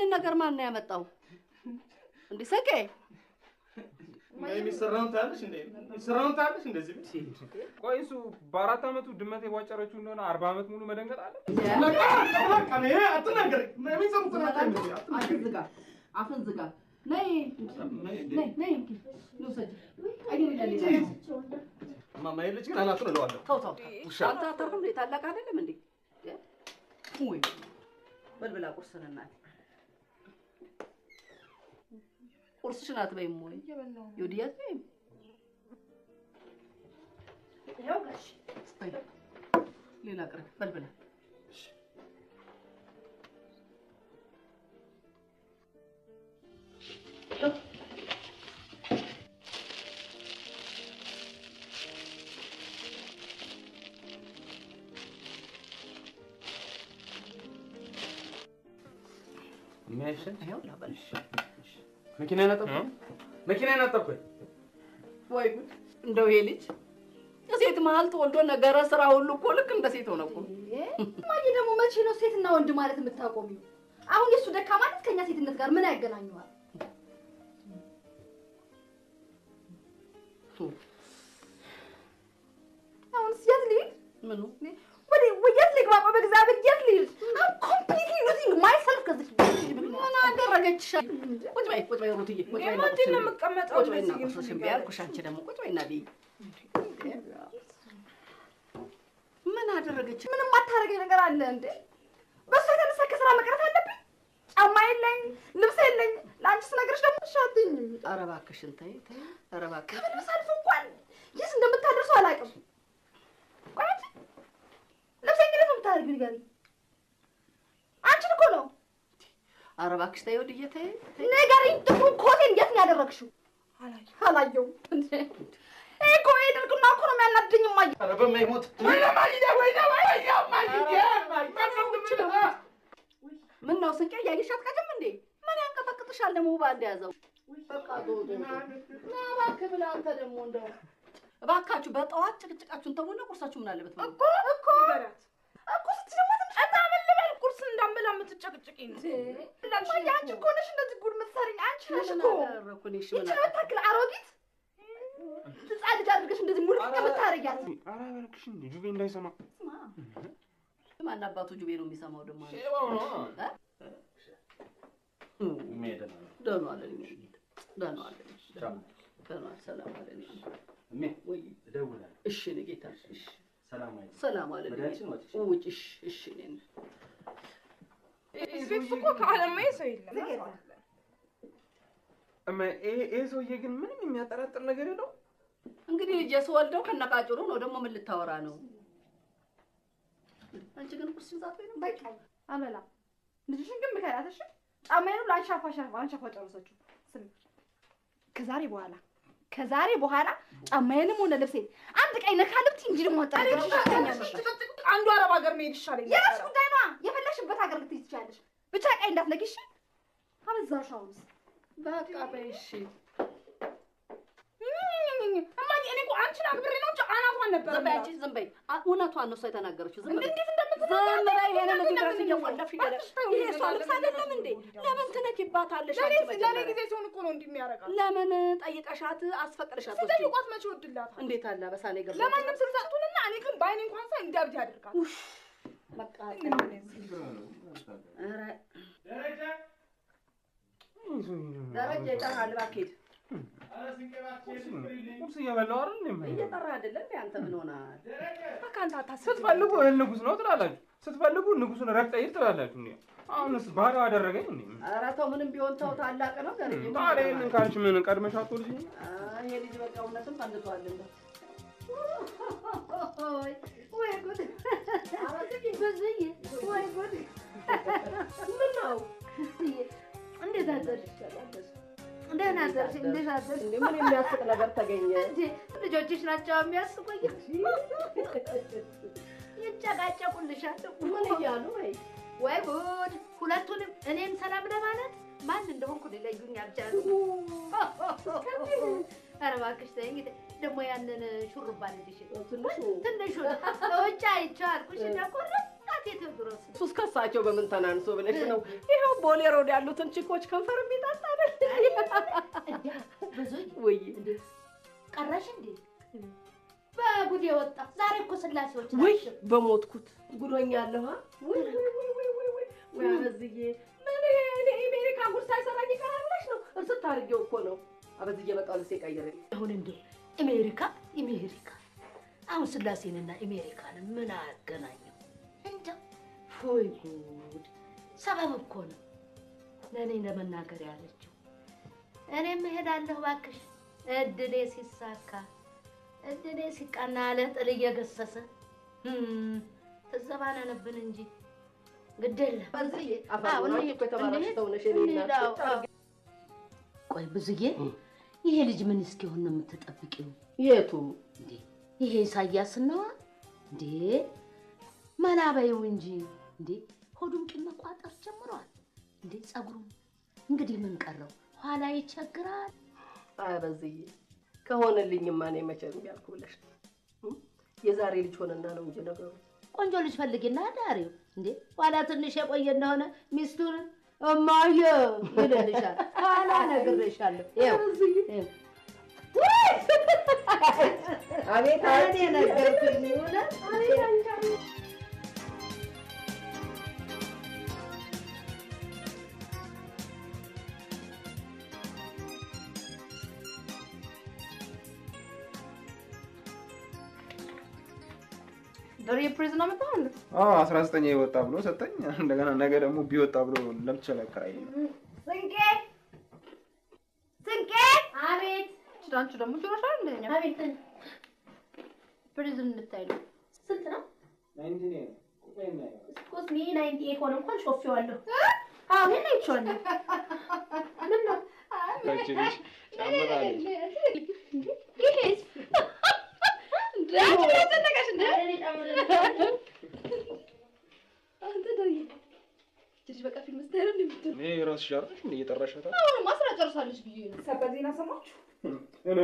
ይሄንን ነገር ማን ነው ያመጣው እንዴ ሰቄ የሚሰራውን ታልሽ እንዴ የሚሰራውን ታልሽ እንደዚህ ቆይሱ በአራት አመቱ ድመት የቧጨረችው እንደሆነ 40 አመት ሙሉ መደንገጥ አለ በቃ ነው አትናገር የሚሰሩት ነው አፍን ዝጋ ነይ ነው ሰጅ አይደለም ማማ ይልጭ ግን አናቱን እለዋለሁ ተው አንተ አታርፍም እንዴ ታላቅ አይደለም እንዴ ወይ በልበላ ቁርስን እናት ቁርስሽን አትበይም ወይ ይወዲያት ነኝ ያው ጋሽ ሌላ ቅር በልበላ ماشي ايوه لا بلاش ماكينه نطبق ወይ ጉድ እንደው ይሄ ልጅ ሴት መሀል ተወልዶ ነገረ ስራ ሁሉ እኮ ልክ እንደ ሴት ሆነ እኮ ማይ ደግሞ መቼ ነው ሴትና ወንድ ማለት የምታቆሚው አሁን የሱ ደካማነት ከኛ ሴትነት ጋር ምን ያገናኘዋል አሁን ሲያት ልጅ ምኑ ወይት ልግባ በእግዚአብሔር የት ልጅ I'm completely losing myself ከዚህ ምን አደረገችሽ ቁጭ በይ ሩትዬ ቁጭ በይ ምንድን ነው የምቀመጠው ቁጭ በይና ቁርሽን ቢያልኩሽ አንቺ ደግሞ ቁጭ በይና ልይ ምን አደረገች ምንም አታረገኝ ነገር አለ እንዴ በሷ የተነሳ ከስራ መቅረት አለብኝ ጫማ የለኝ ልብስ የለኝ ለአንቺስ ነገርሽ ደግሞ ሻትኝ ኧረ እባክሽን ተይ ኧረ እባክሽ ከምን ሳልፍ እንኳን የት እንደምታደርሰው አላውቅም ቆይ ልብስ እንግዲህ ነው የምታደርጊው ንገሪኝ አንቺን እኮ ነው ኧረ እባክሽ ተይ ወዲዬ ተይ ንገሪኝ ጥሩ ኮቴን የት ነው ያደረግሽው አላየሁም እኮ ይደርግና እኮ ነው የሚያናድኝ ማይ ኧረ በማይሞት ምን ነው ስንቄ ያይሻት ቀደም እንዴ ምን ያንቀጠቅጥሻል ደግሞ ባንድ ያዘው በቃ ዶዶ እባክህ ብላ አንተ ደግሞ እንደው እባካችሁ በጠዋት ጭቅጭቃችሁን ተውና ቁርሳችሁ ምን አለበት እኮ ይገራት እኮ ስትጀምር አታመልበል ቁርስ እንዳንበላ የምትጨቅጭቂኝ ለምን ያንቺ እኮ ነሽ እንደዚህ ጉድ የምትሰሪኝ አንቺ ነሽ እኮ ረኩኒሽ ምን ታክል አሮጊት ትጻድቅ አድርገሽ እንደዚህ ሙሉ የምታረጊያት ኧረ እባክሽ እንዴ ጁቤ እንዳይሰማ ማን አባቱ ጁቤ ነው የሚሰማው ደግሞ ሼባው ነው ደህና አለኝ ሰላም አለኝ ወይ እደውላለሁ እሺ ንጌታ እሺ ሰላም አለኝ ውጭ እሺ ነኝ እዚህ እኮ ካለማይ ሰው የለም ይሄ ሰውዬ ግን ምንም የሚያጠራጥር ነገር የለው እንግዲህ ልጅ የሰወልደው ከነቃጭሩ ነው ደግሞ ምን ልታወራ ነው አንቺ ግን ቁርስ ይዛት ወይ ነው በቃ አመላ ልጅሽን ግን ምከራተሽ ጫማዬን ላንሻፋ ጨርሰችው ስሚ ከዛሬ በኋላ ጫማዬንም ሆነ ልብሴን አንድ ቀይ ነካልብት እንጂ ደግሞ ታጣለሽ አንዱ አረብ ሀገር መሄድ ይሻለኛል የራስሽ ጉዳይ ነው የፈለሽበት ሀገር ልትይዝ ትችያለሽ ብቻ ቀይ እንዳትነጊሽ አበዛሻውስ በቃ በይሽ እማዬ እኔ እኮ አንቺን አክብሬ ነው እንጂ አናቷን ነበር ዝም በይ እውነቷን ነው እሷ የተናገረችው ዝም በይ ዝም በይ ይሄንን ድረስ እየቆለፍሽ ይሄ እሷ ልብስ አይደለም እንዴ ለምን ትነኪባታለሽ ለኔ ጊዜ ሲሆን እኮ ነው እንደሚያረጋው ለምን ጠይቀሻት አስፈቅደሻት ጠይቋት መቼ ወድላታል እንዴት አለ በሳኔ ገባ ለማንም ስልጣቱንና እኔ ግን ባይኔ እንኳን ሳይ እንዳብድ ያደርጋል በቃ ደረጃ ይጠራል እባክህ ቁርስ እየበላሁ አይደል እየጠራ አይደለም አንተ ምን ሆነሃል በቃ አንተ አታስብ ስትፈልጉ ንጉስ ነው ትላላችሁ ስትፈልጉ ንጉሱን ረግጠህ ይር ትላላችሁ እንዴ አሁንስ ባሪያው አደረገኝ እንዴ ኧረ ተው ምንም ቢሆን ተው ታላቅ ነው ገርኝ ታዲያ ይሄንን ካልሽ ምን ቀድመሽ አትወልጂ ይሄ ልጅ በቃ እውነትም ፈንድቷል ወይ ጉድ አራተኝ በዚህ ወይ ጉድ ምን ነው እንዴት አደረሽ እንደና ደርሽ ምን የሚያስቅ ነገር ተገኘ ልጆችሽ ናቸው የሚያስቁኝ ይጨቃጨቁልሻል ምን እያሉ ወይ ጉድ ሁለቱንም እኔን ሰላም ለማለት ማን እንደሆንኩ ሊለዩኝ አልቻሉ ኧረ እባክሽ ተይኝ ደግሞ ያንን ሹሩባ ልጅሽ ትንሹ ውጭ አይቼው አልኩሽ እና ቆረጥ ድረስ ሱስ ከሳቸው በምን ተናንሶ ብለሽ ነው? ይሄው ቦሌ ሮድ ያሉትን ቺኮች ከንፈር የሚጣጣ አይደል? ብዙ ወይ ቀረሽ እንዴ? በጉድ የወጣ ዛሬ እኮ ስላሴዎች ወይ በሞትኩት ጉዶኛለሁ። ወይ ወይ አበዝዬ ምን እኔ አሜሪካ ጉድ ሳይሰራኝ ይቀራል ብለሽ ነው? እርስ ታርጌው እኮ ነው። አበዝዬ በቃ ልሴ ቀይረኝ። አሁን እንዴ አሜሪካ አሁን ስላሴንና አሜሪካን ምን አገናኘው? እንደው ፎይ ጉድ ሰበብ እኮ ነው ለኔ ለመናገር ያለችው። እኔም እሄዳለሁ እባክሽ እድሌ ሲሳካ እድሌ ሲቃና አለ ጥል እየገሰሰ ተዘባናነብን እንጂ ግደለ አበዝዬ አፋውና እኮ ተባራሽ ተውነሽ እኔና ቆይ ብዙዬ ይሄ ልጅ ምን እስኪሆን ነው የምትጠብቂው? የቱ እንዴ ይሄ ኢሳያስ ነው እንዴ? መላበይው እንጂ እንዴ ሆዱን ቂም መቋጠር ጀምሯል እንዴ? ጸጉሩ እንግዲህ ምን ቀረው? ኋላ ይቸግራል። አበዝዬ ከሆነልኝማ እኔ መቼም ያልኩ ብለሽ የዛሬ ልጅ ሆነና ነው እንጂ ነገሩ። ቆንጆ ልጅ ፈልጊና ዳሪው እንዴ ኋላ ትንሽ የቆየ እንደሆነ ሚስቱን እማዬ ይልልሻል። ኋላ ነግሬሻለሁ። ይኸው አቤት እኔ ነገርኩኝ ይሆነ ዶሪ ፕሪዝን አመጣው እንዴ? 19 ይወጣ ብሎ ሰጠኝ። እንደገና ነገ ደግሞ ቢወጣ ብሎ ለምትቸለከራይ ስንቄ አቤት ዳንቹ ደግሞ ጆሮሻል እንደኛ አቤት ፕሪዝን እንድታይ ነው። ስንት ነው? 99 ቁጥሬና ኮስሚ 98 ሆነ እንኳን ሾፌዋለሁ። አዎ ምን አይቻለሁ? ምን ነው? ታችልሽ ጫምራለሽ ይሄስ ዳንቹ ተነቀሽ እንዴ? አንተ ደይ ትንሽ በቃ ፊልም ስታይል እንደምትል እኔ ራስሽ ያርሽ እንደ እየጠራሻታ አሁን ማስራ ጨርሳለች ብዬ ነው። ሰበር ዜና ሰማችሁ? እኔ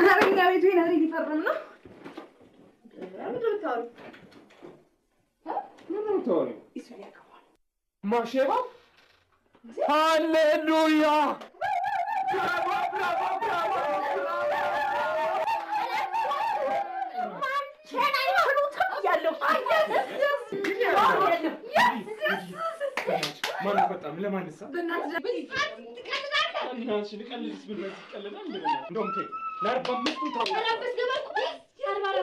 አረኛ ቤቱ ይናሪ ሊፈርም ነው። ምንድን ነው የምታወሪው? ምን ነው ታወሪ? እሱ ያቀዋል ማሼባ ሃሌሉያ ብራቮ ብራቮ ብራቮ ማን ፈጣም ለማንሳ እናንቺ ልቀልስ ብለሽ ይቀልዳል እንደውም ተይ ለ45 ታው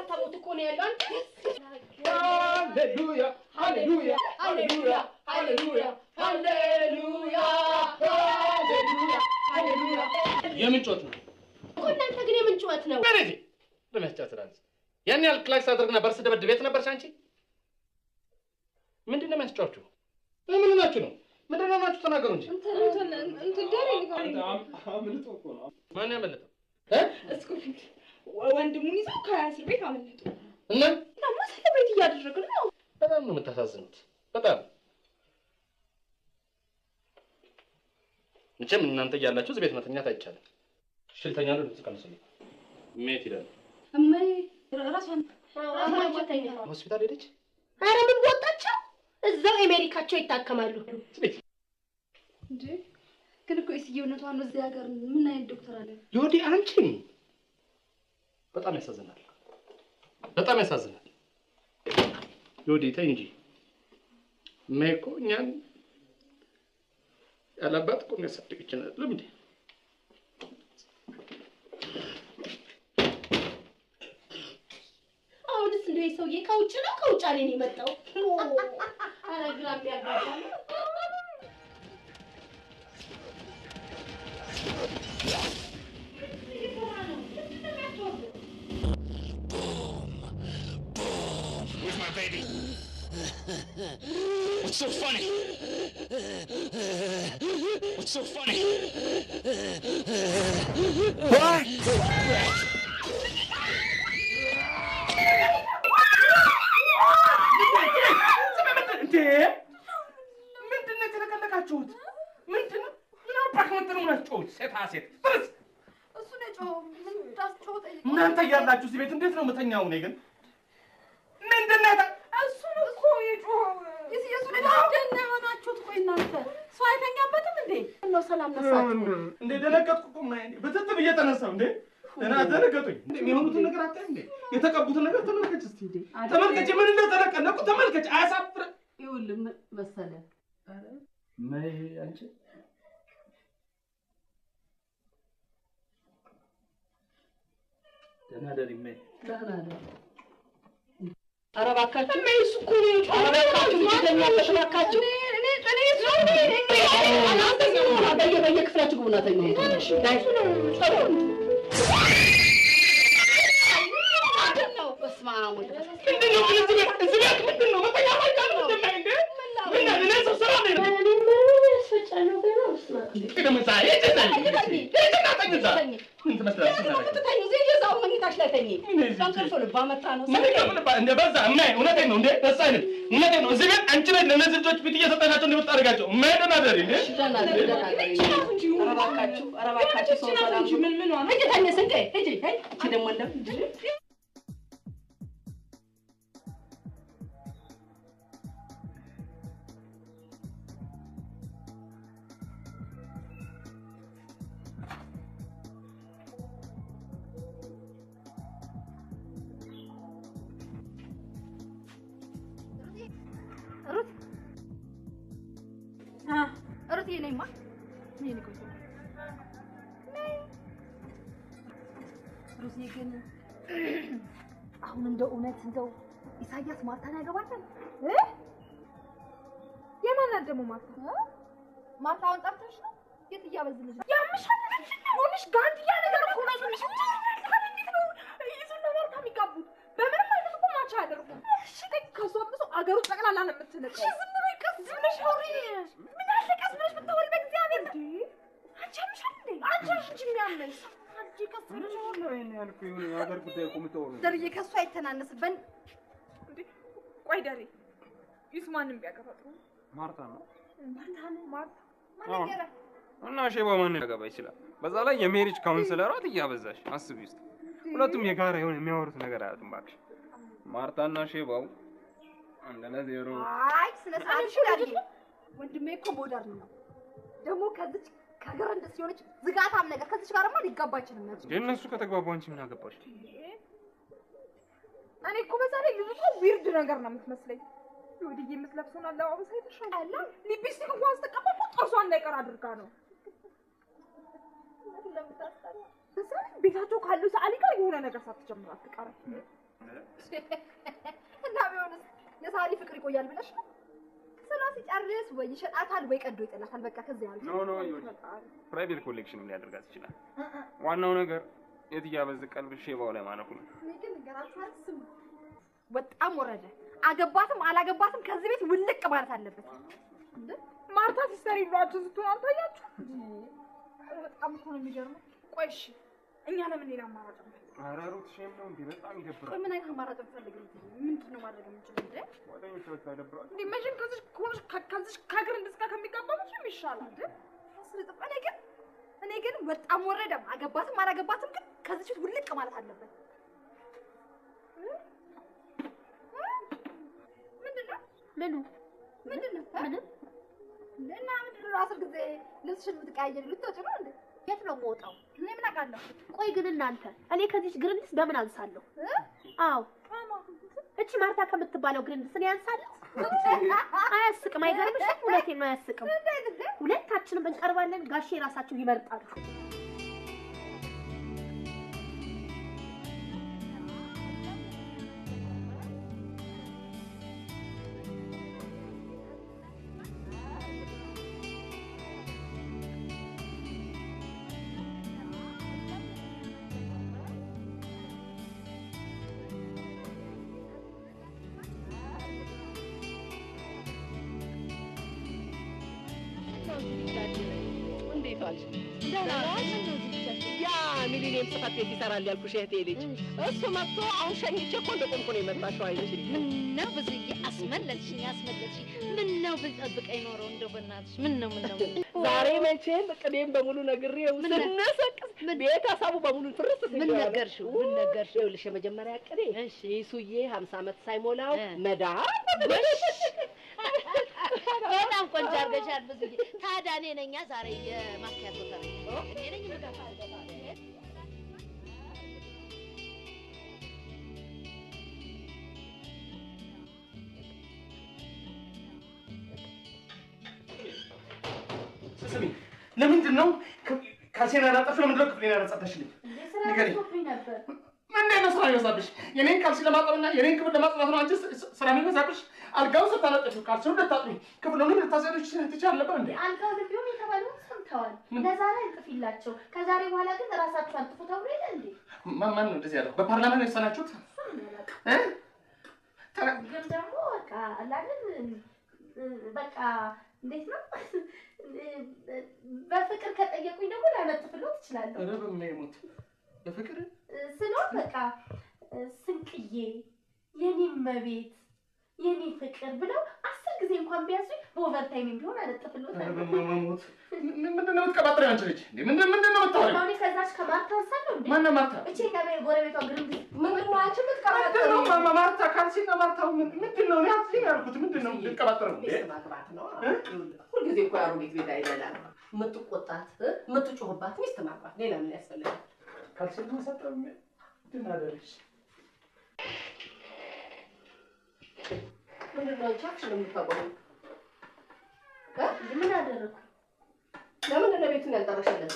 ታቦት እኮ ነው ያለው አንተ ሃሌሉያ ሃሌሉያ ሃሌሉያ ሃሌሉያ ሃሌሉያ ሃሌሉያ የምን ጮት ነው እኮ እናንተ ግን የምን ጩኸት ነው? በሬ ለመስጫ ትራንስ ያን ያህል ክላክስ አድርግና በርስ ደበድብ ቤት ነበርሽ አንቺ? ምንድን ነው የሚያስጫወቹ? ምን ናችሁ ነው? ምንድን ነው ናችሁ? ተናገሩ እንጂ። እንትን ዳሪ አምልጦ እኮ ነው። ማን ያመለጠው? እስኩፊት ወንድሙን ይዘው ከእስር ቤት አመለጡ እና ታማ ሰለብሬት እያደረግን ነው። በጣም ነው የምታሳዝኑት። በጣም መቼም እናንተ እያላችሁ እዚህ ቤት መተኛት አይቻልም። ሽልተኛ ነው ልትቀንሱልኝ። ሜት ይላል እማዬ ራሷን ሆስፒታል ሄደች። ኧረ ምን ወጣቸው? እዛው አሜሪካቸው ይታከማሉ። እንዴ ግን እኮ እስየውነቷ ነው። እዚህ ሀገር ምን አይነት ዶክተር አለ? ዮዲ አንቺም በጣም ያሳዝናል። በጣም ያሳዝናል። ዮዲ ተይ እንጂ ሜኮ እኛን ያላባት እኮ የሚያሳድግ ይችላል። ለምን አሁንስ እንደው ሰውዬ ከውጭ ነው ከውጭ አለ ነው የመጣው። አረ ግራም ያጋባል። Where's my baby? What's so funny? What's so funny? What? ምንድን ነው የተለቀለቃችሁት? ምንድን ነው? ምን አባክ ምንድን ነው የምናስጮሁት? ሴታ ሴት ፍርስ እሱ ነው ጮኸው። ምን ታስጮኸው? ጠይቀው። እናንተ እያላችሁ እዚህ ቤት እንዴት ነው የምተኛው? እኔ ግን ምንድን ነው እሱ ነው እኮ የጮኸው። በሰላም ነሳችሁ እንዴ? ደነገጥኩ እኮ ማይኔ በትት ብዬ ተነሳው እንዴ? ደና ደነገጡኝ እንዴ? የሚሆኑትን ነገር አጣ እንዴ? የተቀቡትን ነገር ተመልከች እስቲ እንዴ? ተመልከች ምን እንደተነቀነቁ ተመልከች። አያሳፍር ይኸውልህ መሰለ አረ ማይ አንቺ ደህና ደሪ ማይ ደህና ነህ? ኧረ እባካችሁ እሱ እኮ ነው። ኧረ እባካችሁ ልጅተኛለሽ እባካችሁ። በየክፍላችሁ ግቡና ተኙ። በስመ አብ ወልድ ምንድን ነው እዚህ ቤት ምንድን ነው? መተኛት አይቻልም እንዴ? ምን እኔ ሰው ስራ ነው ሩት የኔማ ምን ይቆይ ሩት ግን አሁን እንደው እውነት እንደው ኢሳያስ ማርታን ያገባታል የማን ደግሞ ማርታውን ጠርተሽ ነው የት እያበዝልሽ ያምሻል ሆነሽ ጋንዲያ ነገር እኮ ነው ምንሽ ይዙና ማርታ የሚጋቡት በምንም አይነት እኮ ማቻ አደርጉ እሺ ከሷ ብዙ አገሩ ጠቅላላ ነው የምትነቀው እሺ ዝም ብሎ ይቀስ ዝም ብለሽ አውሪ ምን አለ ቀስ ብለሽ ብታወሪ በእግዚአብሔር አንቺ አምሻል እንዴ አንቺ እንጂ የሚያምሽ አንቺ ቀስ ብለሽ ነው እኔ ያልኩ ይሁን የሀገር ጉዳይ ቆምተው ነው ደርዬ ከሷ አይተናነስበን እንዴ ቆይ ደሬ ይስማንም ቢያገባጡ ማርታ ነው ማርታ ማንገራ እና ሼባ ማን ያገባ ይችላል? በዛ ላይ የሜሪጅ ካውንስለሯት እያበዛሽ አስቢ ውስጥ ሁለቱም የጋራ የሆነ የሚያወሩት ነገር አያጡም እባክሽ። ማርታና ሼባው አንድ ለዜሮ አይ ስለሳልሽ ዳርዬ ወንድሜ እኮ ሞደርን ነው ደግሞ ከዚች ከሀገር እንደዚህ ሆነች ዝጋታም ነገር ከዚች ጋርማ ሊጋባ አይችልም ነበር። የእነሱ ከተግባቡ አንቺ ምን አገባሽ? እኔ እኮ በዛ ላይ ልጅቷ ዊርድ ነገር ነው የምትመስለኝ። ወዲዬ የምትለብሰውን አለባበስ አይተሻል? አላ ሊፕስቲክ እንኳን ስትቀባ ጥርሷ እንዳይቀር አድርጋ ነው። ቤታቸው ካለው ሰዓሊ ጋር የሆነ ነገር ሳትጀምር አትቀርም። እና ቢሆንስ የሳሊ ፍቅር ይቆያል ብለሽ ነው? ስራ ሲጨርስ ወይ ይሸጣታል ወይ ቀዶ ይጥላታል። በቃ ከዚያ ያለ ኖ ፕራይቬት ኮሌክሽን ሊያደርጋት ይችላል። ዋናው ነገር የትያበዝ ቀልብሽ ሼባው ላይ ማለፉ ነው። ግን ገራችሁ አትስሙ። በጣም ወረደ። አገባትም አላገባትም ከዚህ ቤት ውልቅ ማለት አለበት። እንዴ ማርታ ሲስተር ይሏችሁ ስትሆን አልታያችሁ? በጣም እኮ ነው የሚገርመው። ቆይ እሺ እኛ ለምን ሌላ አማራጭ ነው? ኧረ ሩት ሼም ነው እንዴ? በጣም ይደብራል። ምን አይነት አማራጭ እንፈልግም? ምንድነው ማድረግ የምንችለው እንዴ? ወደኝ ተወጣ ይደብራል። እንዴ መቼም ከዚህ ከሀገር እንደስካ ከሚጋባ መቼም ይሻላል እንዴ? አስርጥፍ እኔ ግን በጣም ወረደም አገባትም አላገባትም ግን ከዚህ ቤት ውልቅ ማለት አለበት። ምንድነው? እና ምንድነው አስር ጊዜ ልብስሽን የምትቀያየሪ ልትወጪ ነው እንዴ? የት ነው የምወጣው? እኔ ምን አውቃለሁ? ቆይ ግን እናንተ እኔ ከዚህች ግርንስ በምን አንሳለሁ? አዎ እቺ ማርታ ከምትባለው ግርንስ እኔ አንሳለሁ? አያስቅም። አይገርምሽም? ሁለቴን ነው አያስቅም። ሁለታችንም እንቀርባለን። ጋሼ ራሳቸው ይመርጣሉ። እንዴት ዋልሽ? ያ ሚሊኒየም ጽሕፈት ቤት ይሰራል ያልኩሽ እህቴ ልጅ እሱ መጥቶ አሁን ሸኝቼ እኮ እንደቆምኩ ነው የመጣሽው አይልሽ? ምነው ብዙዬ አስመለጥሽኝ። ምነው ብጠብቀኝ ኖረው እንደው በእናትሽ ምነው ዛሬ መቼም ቅኔም በሙሉ ነግሬው ስነሰቅስ ቤተሰቡ በሙሉ ፍርስ ምን ነገርሽው? ይኸውልሽ የመጀመሪያ ቅኔ ሱዬ 50 ዓመት ሳይሞላው መዳር በጣም ቆንጆ አድርገሻል ብዙዬ። ታዲያ እኔ ነኝ ዛሬ የማኪያቶ ተረኛ እኔ ነኝ የምገፋው። ስሚ ለምንድን ነው ካሴና ያላጠፍሽ? ለምንድን ነው ክፍሌን ያላጸዳሽልኝ? ንገሪኝ። ምንድን ነው ስራ ይበዛብሽ? የኔን ካልሲ ለማጠብና የኔን ክፍል ለማጽዳት ነው አንቺ ስራ የሚበዛብሽ? አልጋውን ስታነጥፊው ካልሲውን ልታጥቢ ክፍሉንም ልታጸዱሽ ትችያለሽ ነበር እንዴ? አልጋውን ቢሆን የተባለውን ሰምተዋል። ለዛሬ እንጥፊላቸው፣ ከዛሬ በኋላ ግን ራሳችሁ አንጥፉ ተብሎ የለ እንዴ? ማን ነው እንደዚህ ያለው? በፓርላማ ነው የወሰናችሁት? ግን ደግሞ በቃ አላለን በቃ እንዴት ነው በፍቅር ከጠየቁኝ ደግሞ ላነጥፍለው ትችላለህ። ኧረ በማይሞት በፍቅር ስለሆነ በቃ ስንቅዬ የኔ መቤት የኔ ፍቅር ብለው 10 ጊዜ እንኳን ቢያዙኝ በኦቨርታይም ቢሆን አነጥፍለው። ኧረ በማይሞት ምንድን ነው የምትቀባጥሪው አንቺ ልጅ? ምንድን ነው የምታወሪው? አሁን ከዛች ከማርታ ወሰነው እንዴ? ማነው ማርታ? እቺ ጎረቤቷ ግርም ምንድን ነው አንቺ የምትቀባጥሪው? ምንድን ነው ማርታ? ካልሲና ማርታው ምንድን ነው? እኔ አትይኝ ያልኩት ምንድን ነው የምትቀባጥሪው? ሚስት ማግባት ነው። ሁልጊዜ እኮ ያሮጌት ቤት አይደለም የምትቆጣት የምትጮህባት ሚስት ማግባት። ሌላ ምን ያስፈልጋል? ካልሲና ማሳጠብ ምንድን አደረግሽ? ምንድን ነው ቻክሽ ነው የምታቆመው? ምን አደረኩ? ለምንድን ነው ቤቱን ያልጠረሽለት?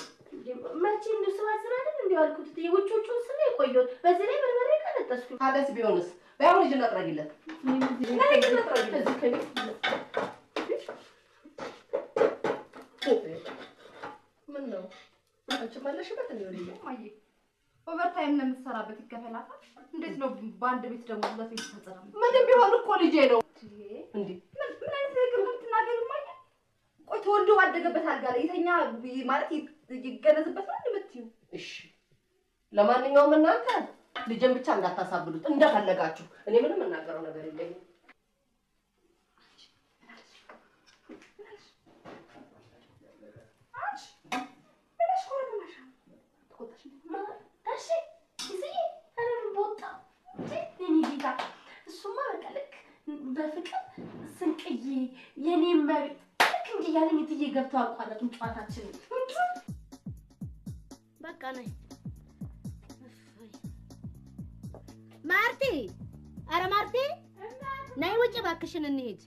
መቼ እንደው ስባዝን አይደል እንዴ ያልኩት? የውጮቹን ስለ የቆየሁት በዚህ ላይ በርበሬ ቀነጠስኩ። ታደስ ቢሆንስ ባይሆን ልጅ እናጥራጊለት። ላይ ግን እናጥራጊለት እዚህ ከቤት ምን ነው አንቺ ማለሽበት እንዴ? ወዲህ ማየ ኦቨርታይም ነው የምትሰራበት ይከፈላታል። እንዴት ነው በአንድ ቤት ደግሞ ሁለት ቤት ተጸራ? ምንም ቢሆን እኮ ልጄ ነው እንዴ። ምን አይነት ነገር ነው የምትናገሪው? ማየ ቆይ ተወልዶ ባደገበት አልጋ ላይ የተኛ ማለት ይገነዝበት ነው የምትይው? እሺ ለማንኛውም እናንተ ልጅን ብቻ እንዳታሳብሉት እንደፈለጋችሁ። እኔ ምንም እናገረው ነገር የለኝም። በፍቅር ስንቅዬ የኔ መቤት ልክ እንጂ ያለኝ እትዬ ገብተው አቋረጡን ጨዋታችንን። በቃ ነይ ማርቲ። ኧረ ማርቲ ነይ ውጭ እባክሽን እንሂድ።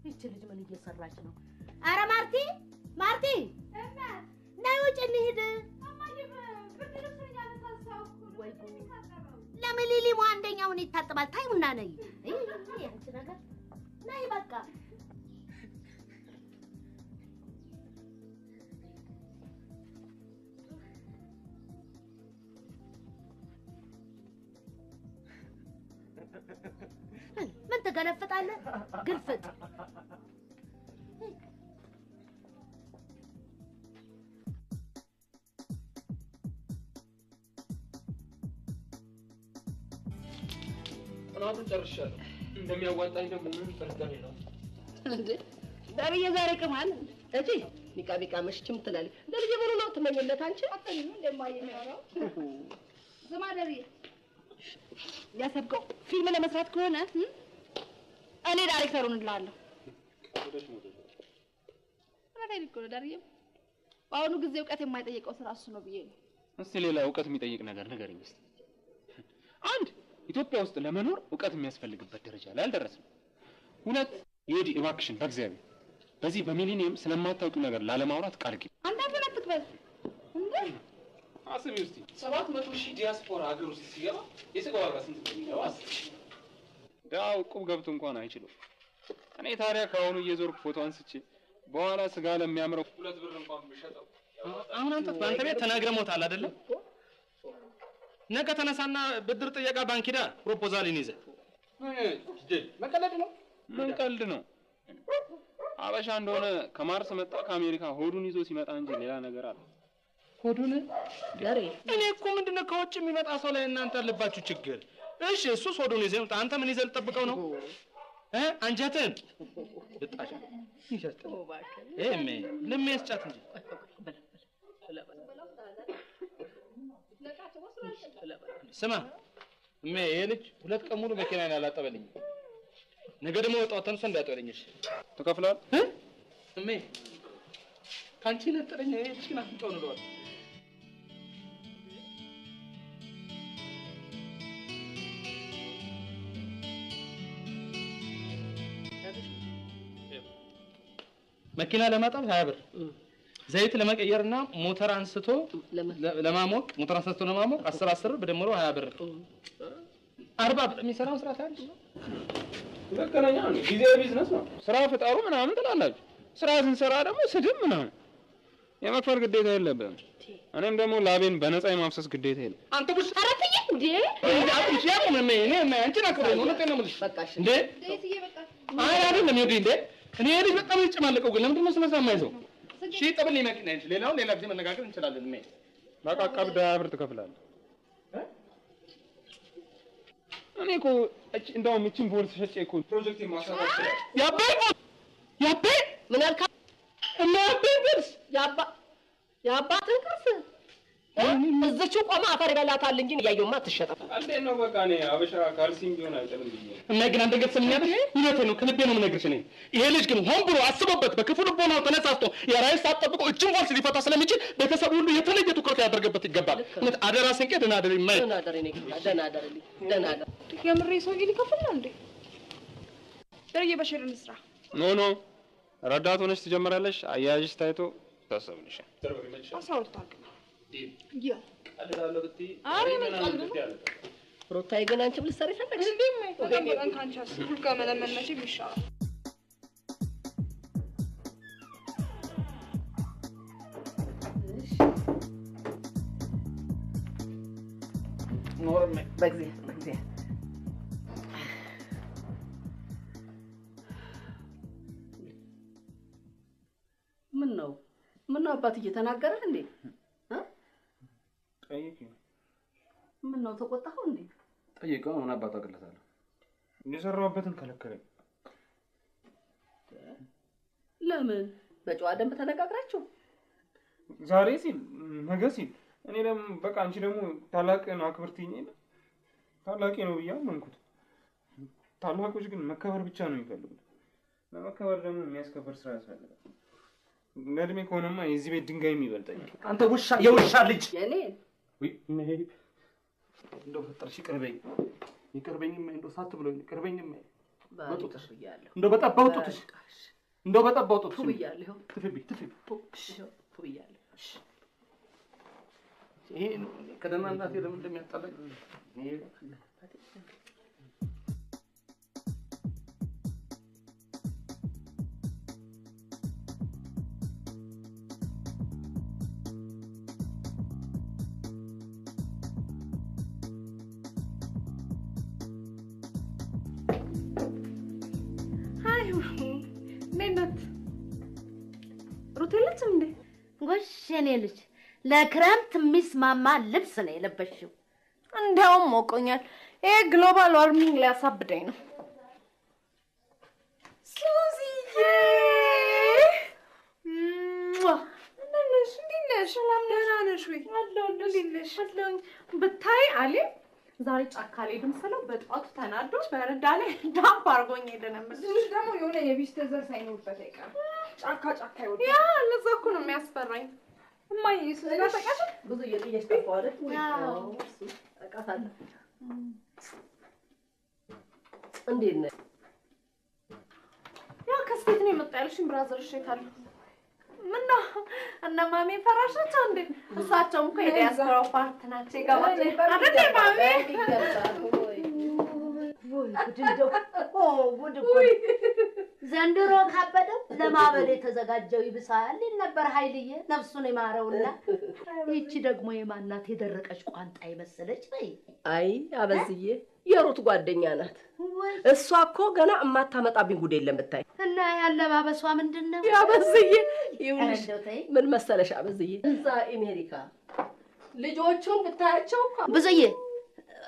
ይቺ ልጅ ምን እየሰራች ነው? ኧረ ማርቲ ማርቲ ነይ ውጭ እንሂድ። ለምን ሊሊ አንደኛውን ይታጠባል? ታይሙና ነይ አንቺ ነገር ነይ በቃ ምን ትገለፍጣለህ? ግልፍጥ ጥናቱን ጨርሻለሁ። እንደሚያዋጣኝ ደግሞ ምንም ጥርጥር የለውም። እንዴ ዳርዬ ዛሬ ቅማል እጂ ቢቃ መሽችም ትላለች። ለልጅ ብሩ ነው ትመኝለት አንቺ አጥተኝ እንደማየ የሚያወራው ዝም አደርዬ ያሰብከው ፊልም ለመስራት ከሆነ እኔ ዳይሬክተሩን እላለሁ። ረዳይ እኮ ዳርዬ በአሁኑ ጊዜ እውቀት የማይጠይቀው ስራ እሱ ነው ብዬ ነው። እስቲ ሌላ እውቀት የሚጠይቅ ነገር ንገረኝ እስቲ። አንድ ኢትዮጵያ ውስጥ ለመኖር እውቀት የሚያስፈልግበት ደረጃ ላይ አልደረስንም። ሁለት ዮዲ እባክሽን በእግዚአብሔር በዚህ በሚሊኒየም ስለማታውቂው ነገር ላለማውራት ቃል ግቢ። አንተ ምን አትበል እንዴ? አስቢ እስቲ 700,000 ዲያስፖራ ሀገር ውስጥ ሲገባ የስጋ ዋጋ ስንት እንደሚገባ አስቢ። ያው ቁብ ገብቶ እንኳን አይችልም። እኔ ታዲያ ከአሁኑ እየዞርኩ ፎቶ አንስቼ በኋላ ስጋ ለሚያምረው 2 ብር እንኳን ብሸጠው። አሁን አንተ በአንተ ቤት ተናግረህ ሞታል አይደለ? ነገ ተነሳና ብድር ጥየቃ ባንክ ሄዳ ፕሮፖዛልን ይዘህ መቀለድ ነው። ምን ቀልድ ነው? አበሻ እንደሆነ ከማርስ መጣ ከአሜሪካ ሆዱን ይዞ ሲመጣ እንጂ ሌላ ነገር አለ። ሆዱን ዳሬ እኔ እኮ ምንድነው ከውጭ የሚመጣ ሰው ላይ እናንተ ያለባችሁ ችግር? እሺ እሱስ ሆዱን ይዘህ ይምጣ። አንተ ምን ይዘህ ልጠብቀው ነው? አንጀትን ልጣሽ ይሸጥ እሜ ለምን ያስጫት እንጂ ስማ እሜ ይሄ ልጅ 2 ቀን ሙሉ መኪናዬን አላጠበልኝም። ነገ ደግሞ ወጣው ተንሶ እንዳይጠለኝሽ ተከፍሏል እሜ ካንቺ ነጥረኛ እቺን አፍንጫው ነው መኪና ለማጠብ 20 ብር ዘይት ለመቀየርና ሞተር አንስቶ ለማሞቅ 10 በደምሮ 20 ብር 40 ብር የሚሰራው ስራ ታዲያ ለከነኛ ጊዜ ቢዝነስ ነው ስራ ፍጣሩ ምናምን ትላላችሁ ስራ ስንሰራ ደግሞ ስድብ ምናምን የመክፈል ግዴታ የለብንም እኔም ደግሞ ላቤን በነፃ የማፍሰስ ግዴታ የለም አንተ ብቻ አረተኛ እንዴ አንቺ ያቆም እኔ አንቺን አክብሬ ነው ለጤና ምልሽ በቃሽ እንዴ አይ አይደለም ይወዲ እንዴ እኔ ልጅ በጣም ይጨማለቀው ግን ለምንድን ነው ስለሰማ ይዘው እሺ ጠብልኝ መኪና እንጂ ሌላ ጊዜ መነጋገር እንችላለን እሜ በቃ ቀብድ 20 ብር ትከፍላለህ እኔ እኮ እንደውም እቺን ፖሊስ ሸጬ እኮ ፕሮጀክት ማሳካት ይችላል ያቤ ምን አልካ እና ቤብስ ያባትን ቅርስ እዚችው ቆማ አፈር ይበላታል እንጂ ያየውማ አትሸጠም እንዴት ነው በቃ እኔ አበሻ ካልሲም ቢሆን አይጠልም ብዬ እና ግን አንተ ገጽልኛለህ እውነቴን ነው ከልቤ ነው የምነግርሽ እኔ ይሄ ልጅ ግን ሆን ብሎ አስቦበት በክፉ ልቦናው ተነሳስቶ የራይስ አጥብቆ እችን ፎልስ ሊፈታ ስለሚችል ቤተሰቡ ሁሉ የተለየ ትኩረት ያደርገበት ይገባል እውነት አደራ ስንቄ ደህና አደሪ ማይ ደህና አደር የምሬ ሰው ሊከፍል ነው እንዴ ደርዬ በሽር እንስራ ኖ ረዳት ሆነሽ ትጀምራለሽ አያያዥሽ ታይቶ ታሰብልሻል 12 አግና ያ አደራለሁ ብትይ ሩታዬ ግን አንቺ ልትሰሪ ፈለግሽ እንዴ በጣም ካንቻስ ከመለመን መቼ ይሻላል ኖርም በጊዜ ምን ነው አባትዬ ተናገረህ እንዴ ጠይቂው ምን ነው ተቆጣኸው እንዴ ጠይቀው ምን አባቱ አገለታለሁ የሰራሁበትን ከለከለኝ ለምን በጨዋ ደንብ ተነጋግራችሁ ዛሬ ሲል ነገ ሲል እኔ ደግሞ በቃ አንቺ ደግሞ ታላቅን አክብርትኝ ታላቂ ነው ብያመንኩት ታላቆች ግን መከበር ብቻ ነው የሚፈልጉት ለመከበር ደግሞ የሚያስከበር ስራ ያስፈልጋል ለእድሜ ከሆነማ የዚህ ቤት ድንጋይ የሚበልጠኝ አንተ ውሻ የውሻ ልጅ የኔ ወይ እንደው ፈጠርሽ ይቅርበኝም እንደው ሳት ብሎኝ ይቅርበኝም ባጡትሽ ይያለሁ እንደው በጠባው ጡትሽ ብያለሁ ትፍቢ ብያለሁ ይሄ ከደህና እናቴ ለምን እንደሚያጣላኝ ጎሽ የኔ ልጅ ለክረምት የሚስማማ ልብስ ነው የለበሽው እንደውም ሞቆኛል ይሄ ግሎባል ዋርሚንግ ሊያሳብደኝ ነው ሱዚዬ እንዴት ነሽ ሰላም ደህና ነሽ ወይ አለሁልሽ ብታይ አሊ ዛሬ ጫካ ላይ ድምሰለው በጧቱ ተናዶ በረዳ ላይ ዳምፕ አድርጎኝ ሄደ ነው የምልሽ ደግሞ የሆነ የቢስት ዘር ሳይኖርበት አይቀርም ጫካ ይወጣ ያ ለዛ እኮ ነው የሚያስፈራኝ እማዬ ስለዛ ተቀሽ ብዙ እየጠየሽ ተፋወረት ወይ አቃታለሁ እንዴት ነህ ያ ከስቴት ነው የመጣ ያልሽኝ ብራዘርሽ የታለ ምነው እነ ማሜ ፈራሻቸው እንዴ እሳቸውም እኮ የዲያስፖራ ፓርት ናቸው ይገባል አይደል ማሜ ወይ ዘንድሮ ካበደው ለማበል የተዘጋጀው ይብሳል ነበር ኃይልዬ ነፍሱን ይማረውና እቺ ደግሞ የማናት የደረቀች ቋንጣ ይመስለች በይ አይ አበዝዬ የሩት ጓደኛ ናት እሷ እኮ ገና እማታመጣብኝ ጉድ የለም ብታይ እና ያለባበሷ ምንድነው አበዝዬ ይኸውልሽ ምን መሰለሽ አበዝዬ እዛ አሜሪካ ልጆቹን ብታያቸው ብዙዬ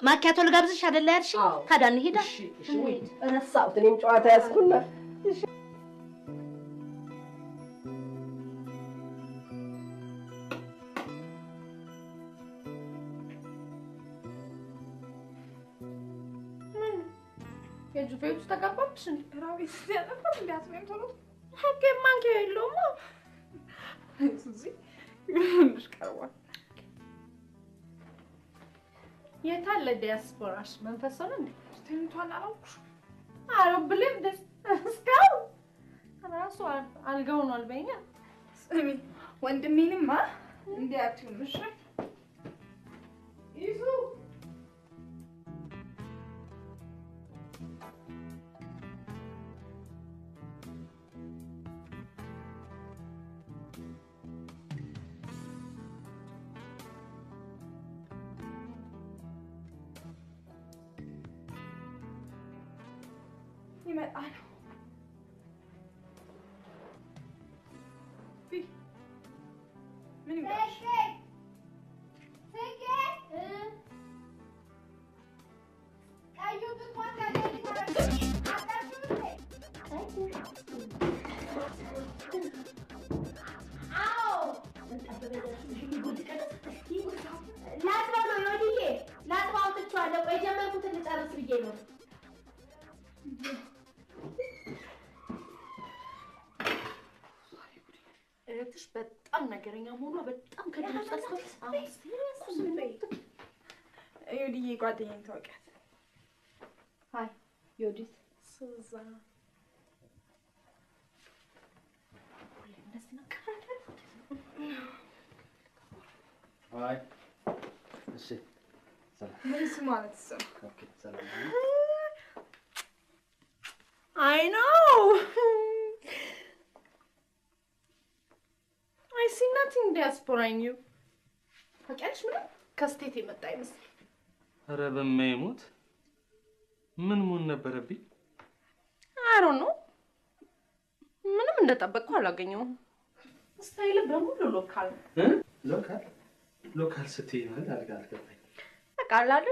ማኪያቶ ልጋብዝሽ አይደል ያልሽ ታዲያ እንሂዳ እሺ ረሳሁት እኔም ጨዋታ ያዝኩና የጁቬቱ ተጋባብሽ እንዴ? ራቤት ያለበት እንዲያስመም ቶሎ ሀገር ማንኪያ የለውም። ሱዚ ይሁንሽ ቀርቧል። የታለ ዲያስፖራሽ መንፈስ ሆነ እንዴ? ተኝቷል አላልኩሽ? አሮብልም ደስ እስካው ራሱ አልጋው ነው አልበኛ። ስሚ ወንድሜንማ እንዲያትዩምሽ ይዙ ይመጣል። ምን ይመጣል? ላጥባው ነው ዮዲዬ፣ ላጥባው ትቼዋለሁ። ቆይ ጀመርኩትን ልጨርስ ብዬ ነው። እህትሽ በጣም ነገረኛ መሆኗ በጣም ከድምፅ ዮዲዬ ጓደኛዬን ታውቂያት? ሃይ ዮዲት ሱዛ አይ እሺ ሰላም ምን ማለት ነው? ኦኬ ሰላም I know. I see nothing diaspora in you. ታውቂያለሽ ምንም ከስቴት የመጣ አይመስል። ኧረ በማይሞት ምን መሆን ነበረብኝ? I don't know. ምንም እንደጠበቅኩ አላገኘሁም። ስታይል በሙሉ ሎካል ሎካል ስትይ ማለት አልገባኝ። በቃ አይደል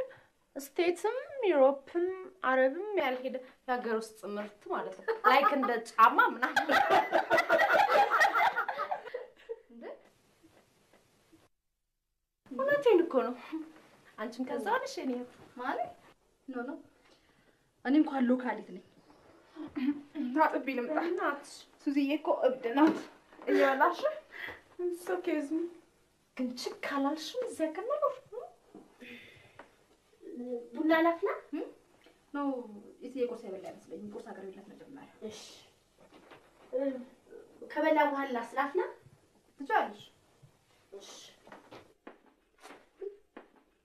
ስቴትም ዩሮፕም አረብም ያልሄደ የሀገር ውስጥ ምርት ማለት ነው። ላይክ እንደ ጫማ ምናምን እውነቴን እኮ ነው። አንቺም ከዛ ነሽ እኔ ማለት ኖ እኔ እንኳን ሎካሊት ነኝ። ታጥቢ ልምጣ። እናትሽ ሱዚዬ እኮ እብድ ናት። እየበላሽ ሶኬዝ ግን ችክ አላልሽም እዚያ ከመኖር ቡና ላፍላ ነው እዚህ የቁርስ የበላ አይመስለኝም። ቁርስ አቅርቢላት መጀመሪያ። እሺ ከበላ በኋላ ላፍላ ትችያለሽ። እሺ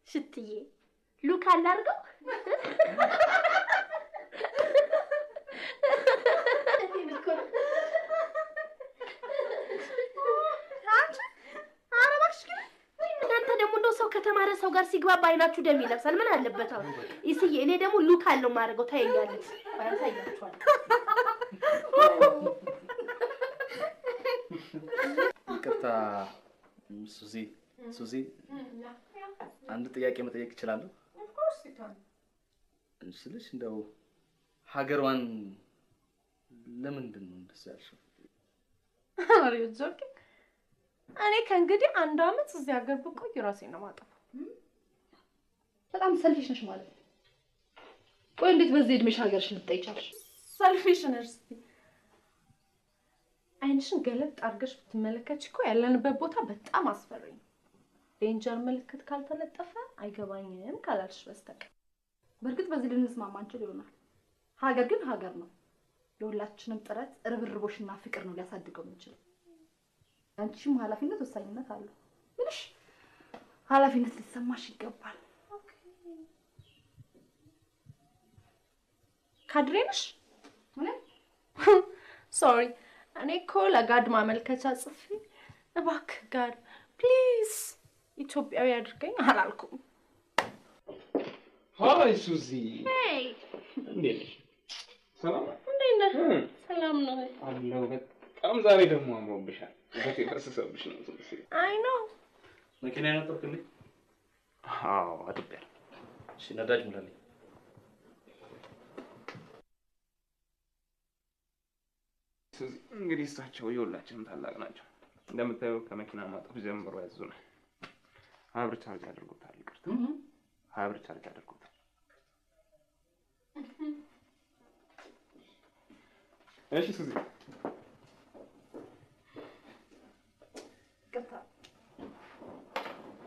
ሽትዬ ሉክ አላርገው ከተማረ ሰው ጋር ሲግባባ አይናችሁ ደም ይለብሳል። ምን አለበት አሁን? ይስዬ እኔ ደግሞ ሉክ አለው ማድረገው ታየኛለች። ያሳያችኋል። ይቅርታ ሱዚ አንድ ጥያቄ መጠየቅ እችላለሁ? Of course you can. እንስልሽ እንደው ሀገሯን ለምንድን ነው እንደሱ ያልሽው? Are you joking? እኔ ከእንግዲህ አንድ አመት እዚህ ሀገር ብቆይ ራሴን ነው የማጠፋው። በጣም ሰልፊሽ ነሽ ማለት ነው። ቆይ እንዴት በዚህ እድሜሽ ሀገርሽ ልትጠይ ቻልሽ? ሰልፊሽ ነሽ። አይንሽን ገለጥ አድርገሽ ብትመለከች እኮ ያለንበት ቦታ በጣም አስፈሪ ነው። ዴንጀር ምልክት ካልተለጠፈ አይገባኝም ካላልሽ በስተቀር። በእርግጥ በዚህ ልንስማማ አንችል ይሆናል። ሀገር ግን ሀገር ነው። የሁላችንም ጥረት ርብርቦሽና ፍቅር ነው ሊያሳድገው የሚችለው። አንቺም ኃላፊነት ወሳኝነት አለው። ምንሽ ኃላፊነት ሊሰማሽ ይገባል። ካድሬ ነሽ? ሶሪ እኔ እኮ ለጋድ ማመልከቻ ጽፌ እባክህ ጋድ ፕሊዝ ኢትዮጵያዊ አድርገኝ አላልኩም። ሃይ ሱዚ። ሄይ እንዴት ነሽ? ሰላም እንዴት ነህ? ሰላም ነው አለው። በጣም ዛሬ ደግሞ አምሮብሻል። ወደ ፈሰሰብሽ ነው ሱዚ። አይ ኖ መኪና ያነጠርክልኝ? አዎ አጥቤያለሁ። እሺ ነዳጅ ሙላልኝ። ሱዚ እንግዲህ እሳቸው የሁላችንም ታላቅ ናቸው። እንደምታየው ከመኪና ማጠፍ ጀምሮ ያዙናል። ሀብር ቻርጅ አድርጎታል። ይቅርታ ሀብር ቻርጅ አድርጎታል። እሺ ሱዚ ቅርታ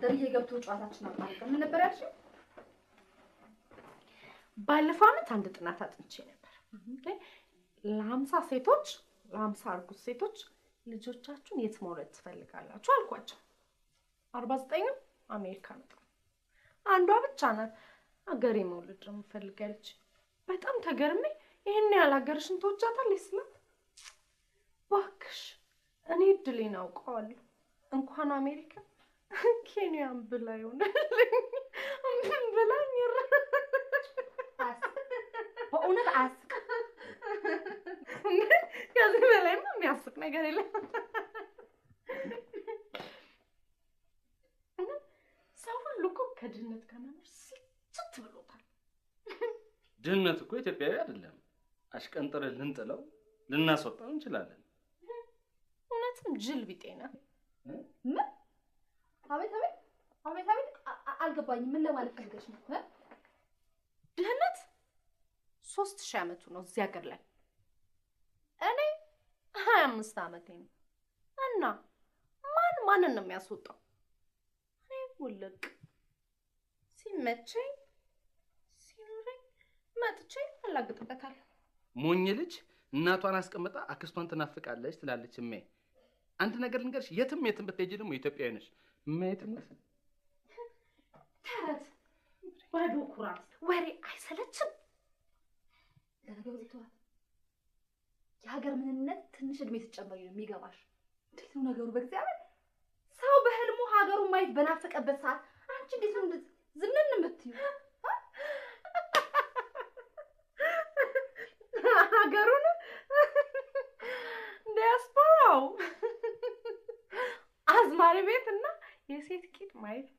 ደርዬ ገብቶ ጨዋታችን አጣልቀን ምን ነበር ያልሽው? ባለፈው ዓመት አንድ ጥናት አጥንቼ ነበር። ለ50 ሴቶች ለ50 እርጉዝ ሴቶች ልጆቻችሁን የት መውለድ ትፈልጋላችሁ አልኳቸው። 49 አሜሪካ ነው። አንዷ ብቻ ናት አገሬ መውለድ ነው የምፈልጋለች። በጣም ተገርሜ ይሄን ያህል ሀገርሽን ትወጃታለሽ ስላት እባክሽ እኔ እድሌን አውቀዋለሁ እንኳን አሜሪካ ኬንያን ብላ ይሆናልኝ ብላኝ በእውነት አያስቅ። ከዚህ በላይማ የሚያስቅ ነገር የለም። ሰው ሁሉ እኮ ከድህነት ጋር መኖር ስልችት ብሎታል። ድህነት እኮ ኢትዮጵያዊ አይደለም። አሽቀንጥረን ልንጥለው ልናስወጣው እንችላለን። እውነትም ጅል ቢጤ ነው። ምን? አቤት አቤት አቤት አቤት አልገባኝም። ምን ለማለት ፈልገሽ ነው? ድህነት 3000 ዓመቱ ነው እዚህ ሀገር ላይ። እኔ 25 ዓመቴ ነው እና ማንን ነው የሚያስወጣው? እኔ ውልቅ ሲመቸኝ ሲኖረኝ መጥቼ አላግጥበታለሁ። ሞኝ ልጅ እናቷን አስቀምጣ አክስቷን ትናፍቃለች ትላለች። እሜ አንድ ነገር ልንገርሽ፣ የትም ብትሄጂ ደግሞ ኢትዮጵያዊ ነሽ። የትም ተረት ባዶ ኩራት ወሬ አይሰለችም? ለነገሩ ተዋት። የሀገር ምንነት ትንሽ እድሜ ስትጨምሪ ነው የሚገባሽ። እንዴት ነው ነገሩ? በእግዚአብሔር ሰው በህልሙ ሀገሩን ማየት በናፈቀበት ሰዓት አንቺ እንዴት ነው ዝንን የምትይው? ሀገሩን ዲያስፖራው አዝማሪ ቤትና የሴት ቂጥ ማየት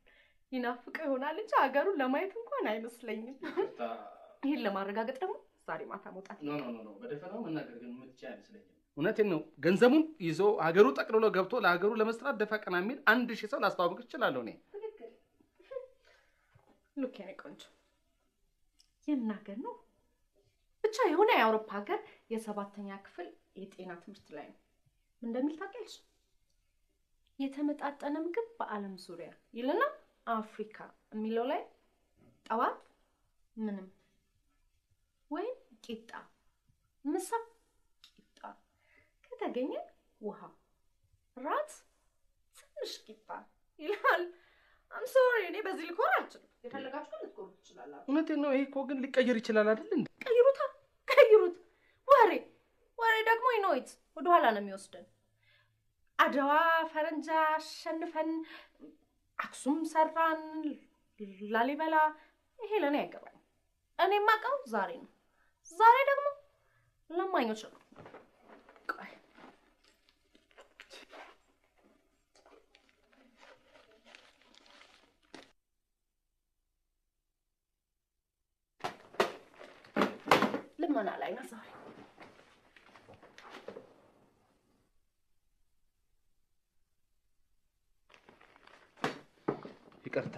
ይናፍቀው ይሆናል እንጂ ሀገሩን ለማየት እንኳን አይመስለኝም። ይሄን ለማረጋገጥ ደግሞ ዛሬ ማታ መውጣት ኖ በደፈናው መናገር ግን የምትችይ አይመስለኝም። እውነቴን ነው። ገንዘቡን ይዞ ሀገሩ ጠቅልሎ ገብቶ ለሀገሩ ለመስራት ደፋ ቀና የሚል 1000 ሰው ላስተዋውቅ እችላለሁ እኔ። ሉክ የኔ ቆንጆ የምናገር ነው ብቻ የሆነ የአውሮፓ ሀገር የ7ኛ ክፍል የጤና ትምህርት ላይ ነው እንደሚል ታውቂያለሽ? የተመጣጠነ ምግብ በዓለም ዙሪያ ይልና አፍሪካ የሚለው ላይ ጠዋት ምንም ወይም ቂጣ፣ ምሳ ቂጣ፣ ከተገኘ ውሃ፣ ራት ትንሽ ቂጣ ይላል። አም ሶሪ እኔ በዚህ ልኮር አልችልም። የፈለጋችሁ ግን ልትቆሩ ትችላላችሁ። እውነቴን ነው። ይሄ እኮ ግን ሊቀየር ይችላል አይደል እንዴ? ቀይሩት። ወሬ ደግሞ ይኖይት ወደ ኋላ ነው የሚወስደን። አድዋ ፈረንጃ አሸንፈን አክሱም ሰራን ላሊበላ፣ ይሄ ለኔ አይገባኝ። እኔ የማውቀው ዛሬ ነው። ዛሬ ደግሞ ለማኞች ነው። ቆይ ልመና ላይ ነው ዛሬ። ይቅርታ፣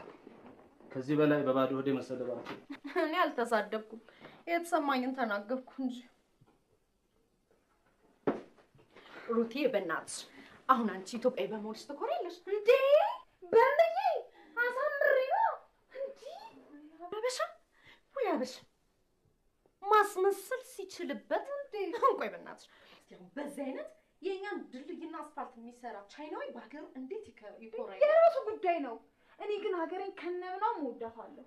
ከዚህ በላይ በባዶ ሆዴ መሰደብ አልችልም። እኔ አልተሳደብኩም፣ የተሰማኝን ተናገርኩ እንጂ። ሩቴ በእናትሽ አሁን አንቺ ኢትዮጵያዊ በመሆንሽ ትኮሪያለሽ እንዴ? በምዬ አሳምሬ ነው እንዴ? አበሻ ማስመሰል ሲችልበት እንዴ? ቆይ በእናትሽ በዚህ አይነት የኛን ድልድይና አስፋልት የሚሰራ ቻይናዊ በሀገሩ እንዴት ይኮራል? የራሱ ጉዳይ ነው። እኔ ግን ሀገሬን ከነምናም እወዳታለሁ።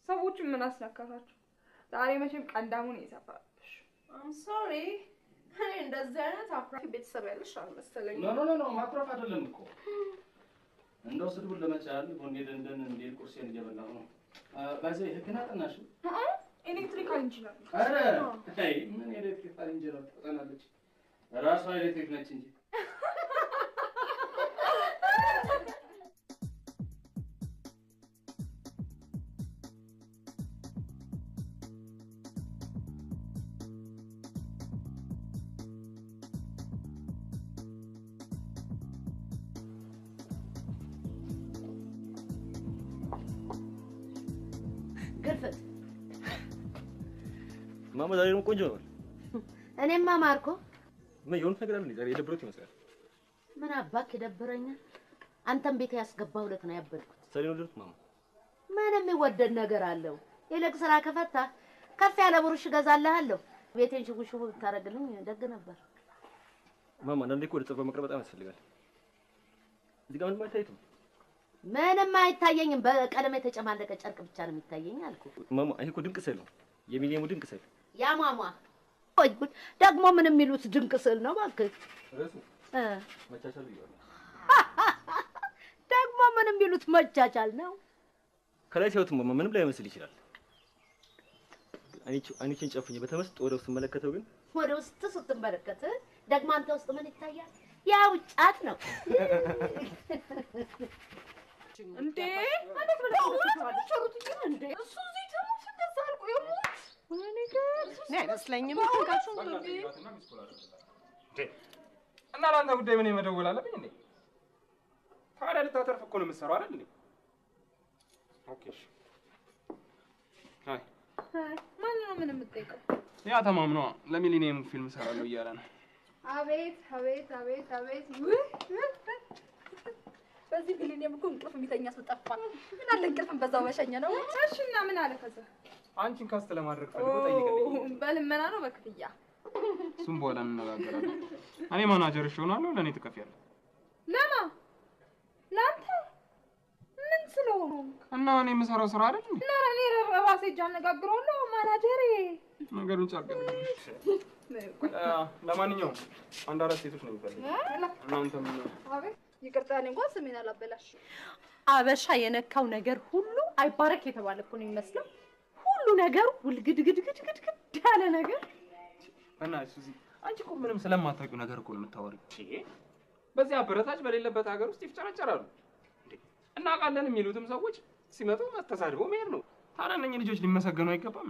ሰዎቹን ምን አስነካታችሁ? ዛሬ መቼም ቀንዳሙን የሰፋብሽ። አም ሶሪ እንደዚህ አይነት አፍራፊ ቤተሰብ ያለሽ አልመሰለኝም። ኖ ማኩረፍ አይደለም እኮ እንደው ስድቡን ለመቻል ጎኔ ደንደን እንደ ቁርሴን እየበላሁ ነው። ባይዘ ህግና ጠናሽ ኤሌክትሪካል ኢንጂነር። አረ አይ ምን ኤሌክትሪካል ኢንጂነር ትጠናለች? ራሷ ኤሌክትሪክ ነች እንጂ። ማማ ዛሬ ነው ቆንጆ ነው። እኔማ ማርኮ ምን የሆነ ነገር አለ ዛሬ የደብሮት ይመስላል። ምን አባክ ይደብረኛል? አንተም ቤት ያስገባው ዕለት ነው ያበድኩት። ዛሬ ነው ደርኩት ማማ። ምንም የሚወደድ ነገር አለው? ይልቅ ስራ ከፈታ ከፍ ያለ ብሩሽ እገዛልሃለሁ። ቤቴን ሽጉሽጉ ብታረግልኝ ደግ ነበር። ማማ አንዳንዴ እኮ ወደ ፀጉር መቅረብ በጣም ያስፈልጋል። እዚህ ጋር ምንም አይታይም። ምንም አይታየኝም። በቀለም የተጨማለቀ ጨርቅ ብቻ ነው የሚታየኝ አልኩ። ማማ ይሄ እኮ ድንቅ ስዕል ነው። የሚሊየሙ ድንቅ ስዕል። ያ ማማ ወይ ጉድ! ደግሞ ምን የሚሉት ድንቅ ስዕል ነው እባክህ? ርዕሱ መቻቻል ይላል። ደግሞ ምን የሚሉት መቻቻል ነው? ከላይ ሲያዩት ማማ ምንም ላይ መስል ይችላል። አይኔን ጨፍኜ በተመስጦ ወደ ውስጥ መለከተው ግን ወደ ውስጥ ስትመለከት ደግሞ አንተ ውስጥ ምን ይታያል? ያው ጫት ነው እንዴ? ማለት ብለው ቸሩት እንዴ? እሱ እዚህ ተሙት እንደዛ አልቆ ይሞት እኔ ግን አይመስለኝም። ተንካቹ እንዴ? እና ለአንተ ጉዳይ ምን መደወል አለብኝ እንዴ? ታዲያ ልታተርፍ እኮ ነው የምትሰራው አይደል እንዴ? ኦኬ እሺ። ማን ነው ምን የምትጠይቀው? ያ ተማም ነው ለሚሊኒየም ፊልም ሰራለሁ እያለ ነው። አቤት አቤት አቤት አቤት! በዚህ ሚሊኒየም እኮ እንቅልፍ የሚተኛ ሰው ጠፋ። ምን አለ እንቅልፍን በዛው መሸኘ ነው። እሺ እና ምን አለ ከዛ? አንቺን ካስት ለማድረግ ፈልጎ ጠይቀልኝ። በልመና ነው በክፍያ? እሱም በኋላ እንነጋገራለን። እኔ ማናጀርሽ እሆናለሁ፣ ለእኔ ትከፍያለሽ። ለማ ለአንተ ምን ስለሆኑ እና እኔ የምሰራው ስራ አይደል እንዴ? እና እኔ ራሴ እጅ አነጋግረዋለሁ ማናጀሬ። ነገሩን ጨርቅልሽ። ለማንኛውም አንድ አራት ሴቶች ነው የሚፈልገው። እናንተም አቤት ይቅርታ፣ እኔ እንኳን ስሜን አላበላሽ። አበሻ የነካው ነገር ሁሉ አይባረክ የተባለ እኮ ነው የሚመስለው። ሁሉ ነገር ውልግድግድግድግድ ያለ ነገር። በእናትሽ ሱዚ፣ አንቺ እኮ ምንም ስለማታውቂው ነገር እኮ ነው የምታወሪው። በዚህ አበረታች በሌለበት ሀገር ውስጥ ይፍጨረጨራሉ። እናውቃለን የሚሉትም ሰዎች ሲመጡ መስተሳድቦ መሄድ ነው። ታዲያ እነኝህ ልጆች ሊመሰገኑ አይገባም?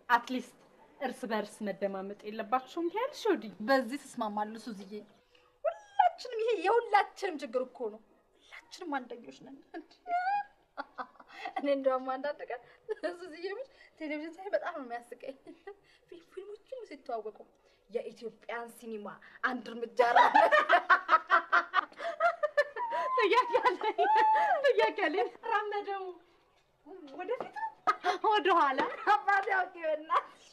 አትሊስት እርስ በርስ መደማመጥ የለባቸውም ያልሽ ወዲ። በዚህ ተስማማለሁ ሱዚዬ። ሁላችንም ይሄ የሁላችንም ችግር እኮ ነው። ሁላችንም አንደኞች ነን። እኔ እንደውም አንዳንድ ቀን ሱዚዬ ቴሌቪዥን ሳይ በጣም ነው የሚያስቀኝ። ፊልሞቹም ሲተዋወቁ የኢትዮጵያን ሲኒማ አንድ እርምጃ ጥያቄ ራመደው ወደፊት ወደ ኋላ አባቴ አውቄ በእናትሽ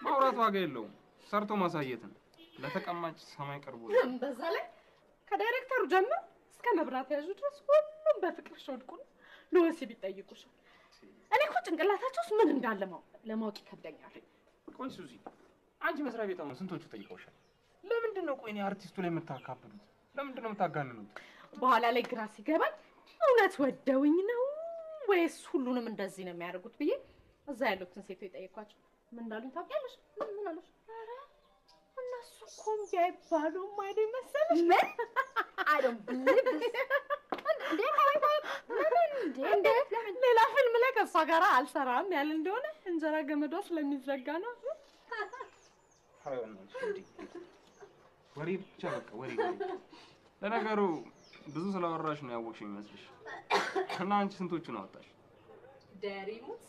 ማውራት ዋጋ የለውም፣ ሰርቶ ማሳየት ነው። ለተቀማጭ ሰማይ ቀርቦ በዛ ላይ ከዳይሬክተሩ ጀምሮ እስከ መብራት ያዡ ድረስ ሁሉም በፍቅር ወድቁ ለወሲብ ይጠይቁሻል። እኔ እኮ ጭንቅላታቸው ውስጥ ምን እንዳለ ለማወቅ ይከብደኛል። ቆይ ሱዚ፣ አንቺ መስሪያ ቤት አሁን ስንቶቹ ጠይቀውሻል? ለምንድን ነው ቆይ እኔ አርቲስቱ ላይ የምታካብዱት? ለምንድን ነው የምታጋንኑት? በኋላ ላይ ግራ ሲገባኝ እውነት ወደውኝ ነው ወይስ ሁሉንም እንደዚህ ነው የሚያደርጉት ብዬ እዛ ያሉትን ሴቶች የጠየኳቸው ምን እንዳሉኝ ታውቂያለሽ? ምን አሉሽ? ኧረ እነሱ እኮ እምቢ አይባሉም አይደል መሰለሽ? ምን I don't believe this. ሌላ ፊልም ላይ ከእሷ ጋር አልሰራም ያለ እንደሆነ እንጀራ ገመዷ ስለሚዘጋ ነው። ወሬ ብቻ በቃ ወሬ። ለነገሩ ብዙ ስላወራሽ ነው ያወቅሽኝ ይመስልሽ? እና አንቺ ስንቶቹን አወጣሽ? ደሪሙት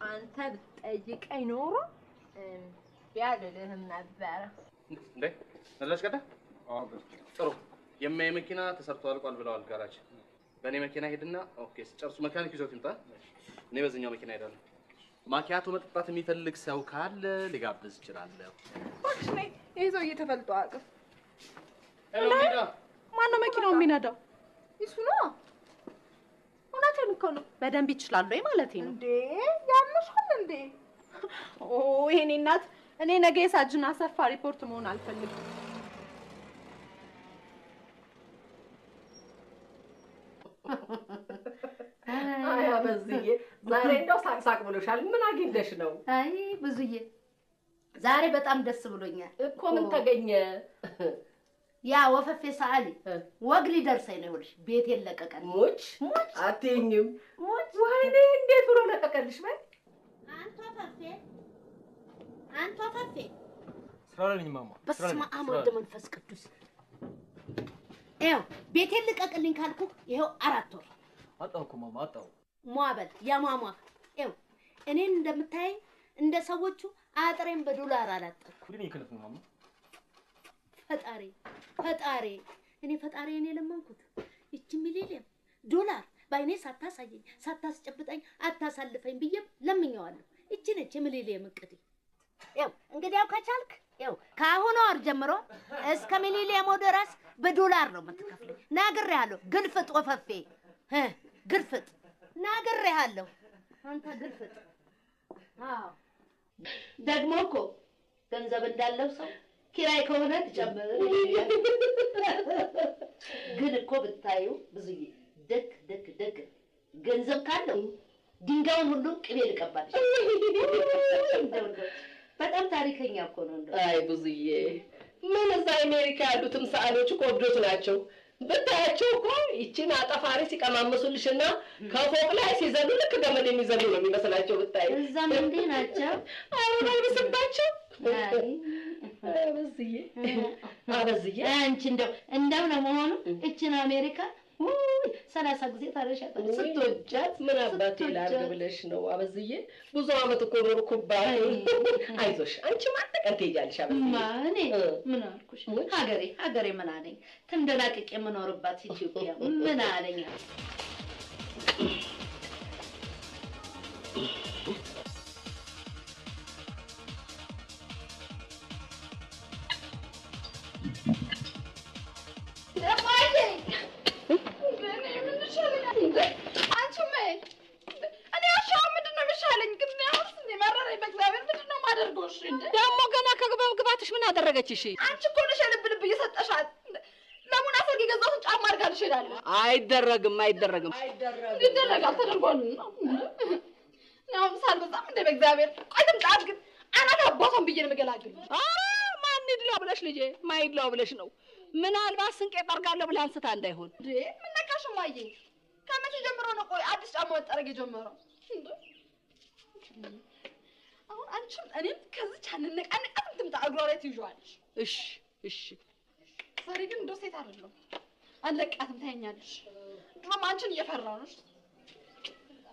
አንተ ብትጠይቀኝ ኖሮ ቢያልልህም ነበረ። እንዴ ነላሽ ቀዳ? አዎ ጥሩ። የማይ መኪና ተሰርቶ አልቋል ብለዋል ጋራጅ። በእኔ መኪና ሄድና ኦኬ ስጨርሱ መካኒክ ይዞት ይምጣ። እኔ በዚህኛው መኪና ሄዳለሁ። ማኪያቶ መጠጣት የሚፈልግ ሰው ካለ ሊጋብዝ ይችላል። እሺ ነይ። ይሄ ሰውዬ ተፈልጦ አያውቅም። ሄሎ ሜዳ፣ ማነው መኪናው የሚነዳው? እሱ ነው። እውነቴን እኮ ነው። በደንብ ይችላል ወይ ማለቴ ነው። እንዴ ያምሻል እንዴ? ኦ የኔ እናት፣ እኔ ነገ የሳጅና አሰፋ ሪፖርት መሆን አልፈልግም። አይ አበዝዬ፣ ዛሬ እንደው ሳቅሳቅ ብሎሻል። ምን አግኝተሽ ነው? አይ ብዙዬ፣ ዛሬ በጣም ደስ ብሎኛል እኮ። ምን ተገኘ? ያ ወፈፌ ሰዓሊ ወግ ሊደርሰኝ ነው። ይኸውልሽ ቤቴን ለቀቀልኝ። ሙች አትይኝም? ሙች ወይኔ፣ እንዴት ብሎ ለቀቀልሽ? በይ አንተ ወፈፌ ስራ ላይ ነኝ ማማ። በስመ አብ ወወልድ ወመንፈስ ቅዱስ። ይኸው ቤቴን ልቀቅልኝ ካልኩ ይኸው 4 ወር አጣሁ እኮ ማማ አጣሁ። ሟበል ያማማ ይው እኔን እንደምታይ እንደ ሰዎቹ አጥሬን በዶላር አላጠቅኩ ግን ይከለፍ ነው ማማ ፈጣሪ እኔ ፈጣሪዬን የለመንኩት እቺ ሚሊዮን ዶላር ባይኔ ሳታሳየኝ ሳታስጨብጠኝ አታሳልፈኝ ብዬ ለምኛዋለሁ እቺ ነች ሚሊዮን እቅዴ ይው እንግዲያው ከቻልክ ይው ካሁን ወር ጀምሮ እስከ ሚሊዮን ድረስ በዶላር ነው የምትከፍለኝ ናግሬሃለሁ ግልፍጥ ወፈፌ ግልፍጥ ናግሬሃለሁ አንተ ግልፍጥ አዎ ደግሞ እኮ ገንዘብ እንዳለው ሰው ኪራይ ከሆነ ትጨምር ግን እኮ ብታዩ ብዙዬ ደግ ገንዘብ ካለው ድንጋዩን ሁሉ ቅቤ ልቀባልሽ በጣም ታሪከኛ እኮ ነው እንደው አይ ብዙዬ ምን እዛ አሜሪካ ያሉትም ሰዓሎች እኮ ወዶት ናቸው ብታያቸው እኮ ይቺን አጠፋሪ ሲቀማምሱልሽና ከፎቅ ላይ ሲዘሉ ልክ ገመድ የሚዘሉ ነው የሚመስላቸው ብታይ እዛም እንዴ ናቸው አረጋግስባቸው አበዝዬ አንቺ እንደው ለመሆኑ እቺን አሜሪካ 30 ጊዜ ታረሻታል ስትወጃት ምን አባቴ ላርግ ብለሽ ነው አበዝዬ ብዙ አመት እኮ ኖርኩባት አይዞሽ አንቺ ማጠቀን ትሄጃለሽ አበዝዬ ማኔ ምን አልኩሽ ሀገሬ ምን አለኝ ተንደላቅቄ የምኖርባት ኢትዮጵያ ምን አለኝ ደግሞ ገና ከግባትሽ ምን አደረገችሽ? አንቺ እኮ ነሽ ልብ እየሰጠሻት ለምን አሰርግ የገዛሁትን ጫማ አድርጋልሽ ሄዳለሁ። አይደረግም ይደረጋል ተደርጓል ነው ሳልበዛም እንደ በእግዚአብሔር ቆይ ትምጣት ግን አናት አባቷን ብዬ ነው የምገላግል ማን ይድላው ብለሽ ልጄ ማይድላው ብለሽ ነው ምናልባት ስንቄ ጠርጋለሁ ብለህ አንስታ እንዳይሆን ምን ነካሽ ማዬ ከመቼ ጀምሮ ነው ቆይ አዲስ ጫማ መጠረግ የጀመረው አሁን አንቺም እኔም ከዚህ አንነቃነቃት ትምጣ እግሯ ላይ ትይዣለሽ እሺ ዛሬ ግን እንደው ሴት አይደለም አለቃትም ታኛለሽ ድሮም አንቺን እየፈራሁ ነው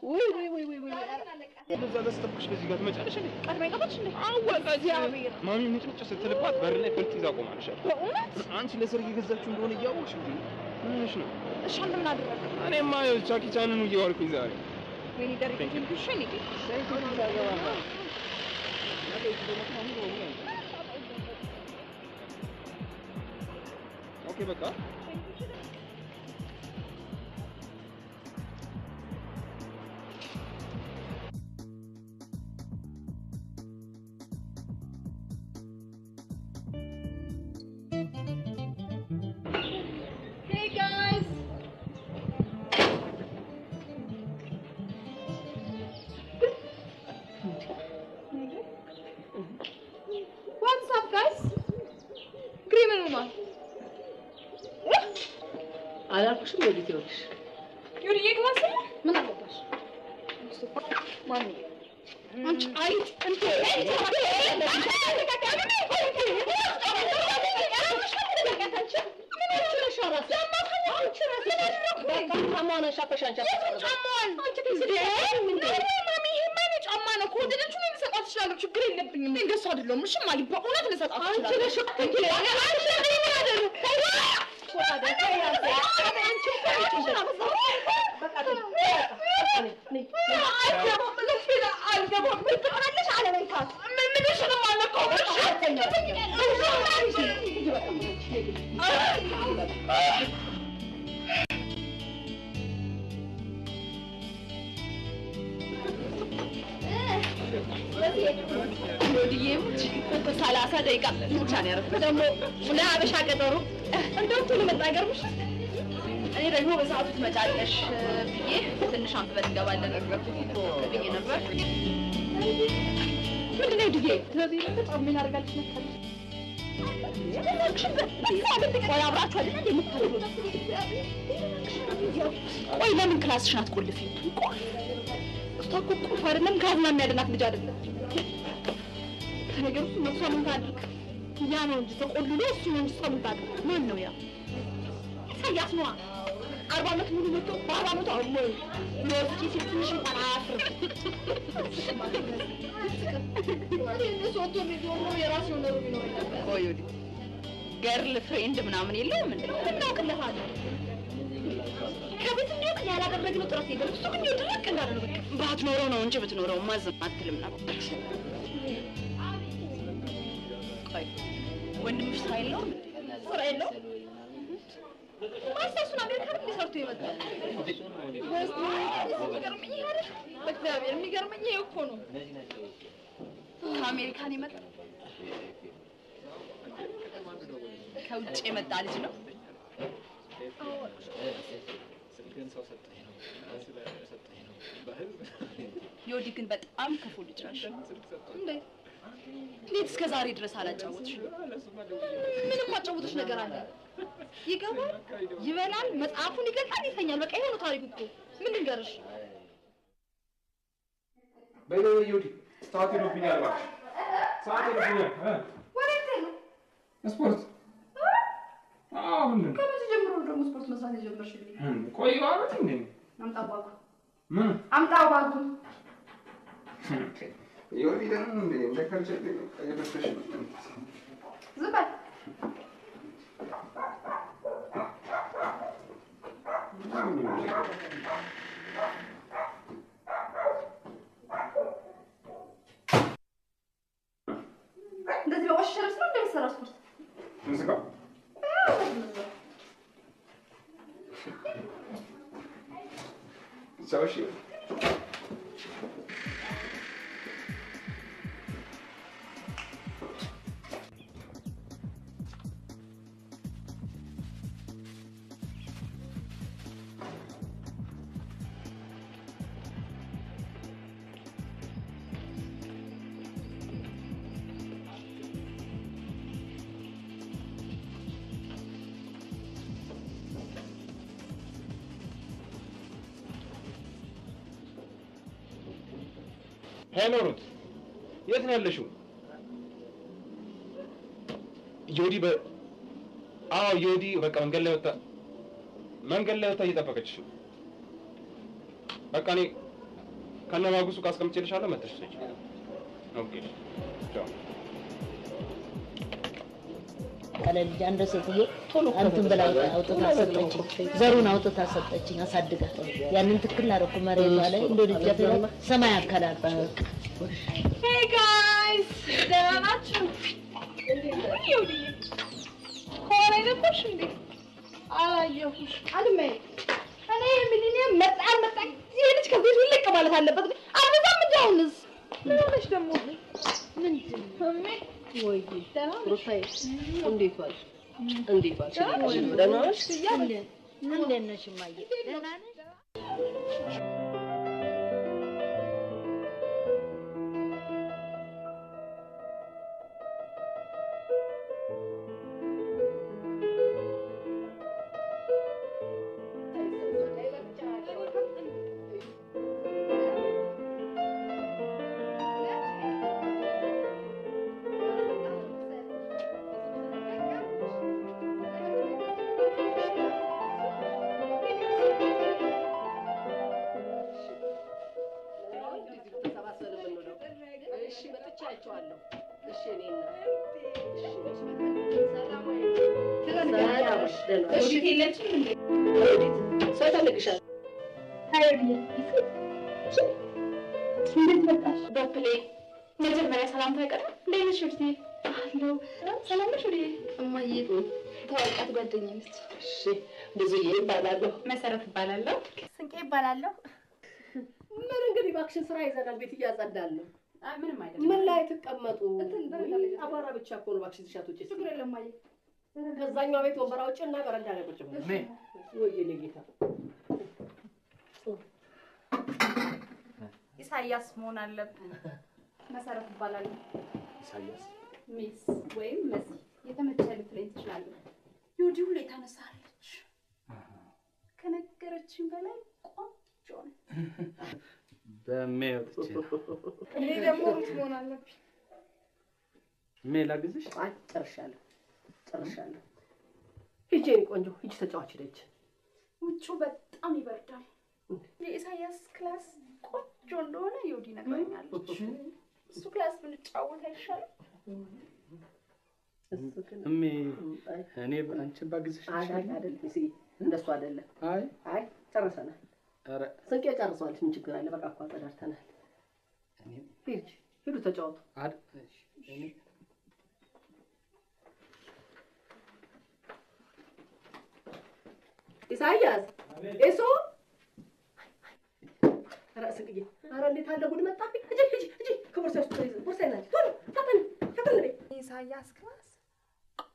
ወይ በዛ ለስተብኩሽ በዚህ ጋር ትመጫለሽ እንዴ ቀድመኝ ቀበች እንዴ አወቀ እግዚአብሔር ማሚ ምጭምጭ ስትልባት በር ላይ ፈልት ይዛ ቆማለሽ በእውነት አንቺ ለሰርግ የገዛችሁ እንደሆነ እያወቅሽ እንዴ ምንሽ ነው እሺ ምን አደረገ እኔማ ቻኪ ቻንን እየዋልኩኝ ዛሬ ወይኔ ደረጀ ትንሽ ነኝ ኦኬ በቃ Hey guys. What's up guys? Green woman. አላልኩሽም ወዲት ይወልሽ ዩሪዬ ክላስ ምን አለባሽ? ማን አንቺ አይ እንዴ ችግር የለብኝም እንደሱ አይደለም እሺ ማሊ በእውነት ልሰጣት ሰላሳ ደቂቃ ብቻ ነው ያደረኩት ደግሞ ለሀበሻ ቀጠሮ እንደው ቶሎ መጣ አይገርምሽ እኔ ደግሞ በሰዓቱ ትመጫለሽ ብዬ ትንሽ አንብበን እንገባለን ብዬ ነበር ምንድን ነው ድዬ ስለዚህ በጣም ምን አደርጋለች መሰለሽ ቆይ አብራችሁ አይደል እንደ የምትፈልጉት ቆይ ለምን ክላስሽን አትቆልፊም ቆይ እሷ እኮ ቁልፍ አይደለም ካዝና የሚያድናት ልጅ አይደለም ነገሩ እሱ ምን ታድርግ ያ ነው እንጂ ተቆልሎ እሱ ነው እንጂ ምን ታድርግ ማን ነው ያ ኢሳያስ ነዋ። 40 ዓመት ሙሉ መጥቶ በ40 ዓመቱ አሞኝ ለዚህ ሲል ትንሽ እንኳን አያፍርም። እነሱ ወጥቶ የሚሆኑ የራሱ ነው የሚኖረው ነበር። ቆይ ወዲህ ገርል ፍሬንድ ምናምን የለውም እንዴ? እናውቅለታለን። ከቤት እንዲወጣ ያላደረግነው ጥረት የለም። እሱ ግን ድርቅ እንዳለ ነው። በቃ ባትኖረው ነው እንጂ ብትኖረውማ ዝም አትልም ነበር። ቆይ ወንድምሽ ስራ የለውም? ስራ የለውም። ማስተርሱን አሜሪካ ነው ሰርቶ የመጣው። የሚገርመኝ አይደል? በእግዚአብሔር የሚገርመኝ ይሄ እኮ ነው። ከአሜሪካን የመጣ ከውጭ የመጣ ልጅ ነው። ዮዲ ግን በጣም ክፉ ልጅ ነሽ። እንዴት እስከ ዛሬ ድረስ አላጫወትሽ? ምንም ማጫወትሽ ነገር አለ? ይገባል፣ ይበላል፣ መጽሐፉን ይገልጣል፣ ይተኛል። በቃ ይሄ ነው ታሪኩ እኮ። ምን ልንገርሽ? በለው ዮዲ ሰዓት ሄዶብኛል እባክሽ። ሰዓት ሄዶብኛል። ወዴት ነው? ስፖርት ምንድን ነው? ከመቼ ጀምሮ ደግሞ ስፖርት መስራት የጀመርሽልኝ? ቆይ ማለት እንዴ? አምጣ ባጉ። ምን አምጣ ባጉ? ዮዲ ደግሞ እንዴ እንደከርቸ የበሰሽ ዝም በል። እንደዚህ በቆሸሸ ልብስ ነው እንደሚሰራ ስፖርት? ሙዚቃ ሰውሽ ሄሎ ሩት፣ የት ነው ያለሽው? ዮዲ አዎ ዮዲ በቃ መንገድ ላይ ወጣ እየጠበቀችሽ ነው። በቃ እኔ ከነባጉሱ ካስቀምጬልሻለሁ መጥተሽ ትሰጪ። ኦኬ ቻው። ልጅ አንድ ሴትዬ አንተን ብላ አውጥታ ሰጠችኝ። ዘሩን አውጥታ ሰጠችኝ። አሳድጋ ያንን ትክክል አደረኩ። መሬቷ ላይ እንደ ልጅት ሰማይ አከላል። ሄይ ጋይስ ደህና ናችሁ? ዮዲ ሆነ ነበርሽ እንዴ? አላየሁሽ። አልመይ እኔ ሚሊኒየም መጣ ይሄ ልጅ ከዚህ ልቅ ማለት አለበት። አልበዛም እንጂ አሁንስ ምን ሆነሽ ደግሞ? ምንድን ነው? ወይ ሩታዬ እንዴት ዋልሽ? ደህና ነሽ? እንዴት ነሽ እማዬ? ደህና ነሽ? መጀመሪያ ሰላምታ አይቀርም? እንዴት ነሽ እህቴ? አለሁ። ሰላም ነሽ? እማዬ ታዋቂያት ጓደኛዬ ነች። እሺ ብዙዬ እባላለሁ። መሰረት እባላለሁ። ስንቄ እባላለሁ። ምን እንግዲህ እባክሽን ስራ ይዘናል። ቤት እያጸዳን ነው። ምንም አይደለም። ምን ላይ ትቀመጡ? አቧራ ብቻ እኮ ነው። እባክሽን ትሻት ውጪ። ችግር የለም እማዬ። ከዛኛው ቤት ወንበራ ውጭ እና በረንዳ ላይ ቁጭ ብለን ወይ የኔ ጌታ ኢሳያስ መሆን አለብን። መሰረት እባላለሁ። ኢሳያስ ሚስ ወይም መሲ የተመቸ ልትለኝ ትችላለህ። ዮዲ ሁሌ ታነሳለች። ከነገረችኝ በላይ ቆንጆ ነው። በሚወጥች እኔ ደግሞ ሩት መሆን አለብኝ። ሜላ ግዝሽ ጨርሻለሁ። ሂጂ ቆንጆ ሂጂ ተጫዋች ሄደች። ውጭው በጣም ይበርዳል። የኢሳያስ ክላስ ቆንጆ እንደሆነ ይውዲ ነግረኛለች። እሱ ክላስ ብንጫወት አይሻልም? እኔ አንቺን ባግዝሽ አይደል? እሺ እንደሱ አይደለም። አይ ጨርሰናል። ኧረ ስንቄ ጨርሷለች። ምን ችግር አለ? በቃ እኮ ተዳርተናል። ሂዱ ተጫወቱ። ኢሳያስ እሱ ራስህ ኧረ እንዴት አለ ጉድ መጣብኝ። እጂ ከቦርሳሽ ቦርሳዬ ናት። ቶሎ ፈጠን በይ። ኢሳያስ ክላስ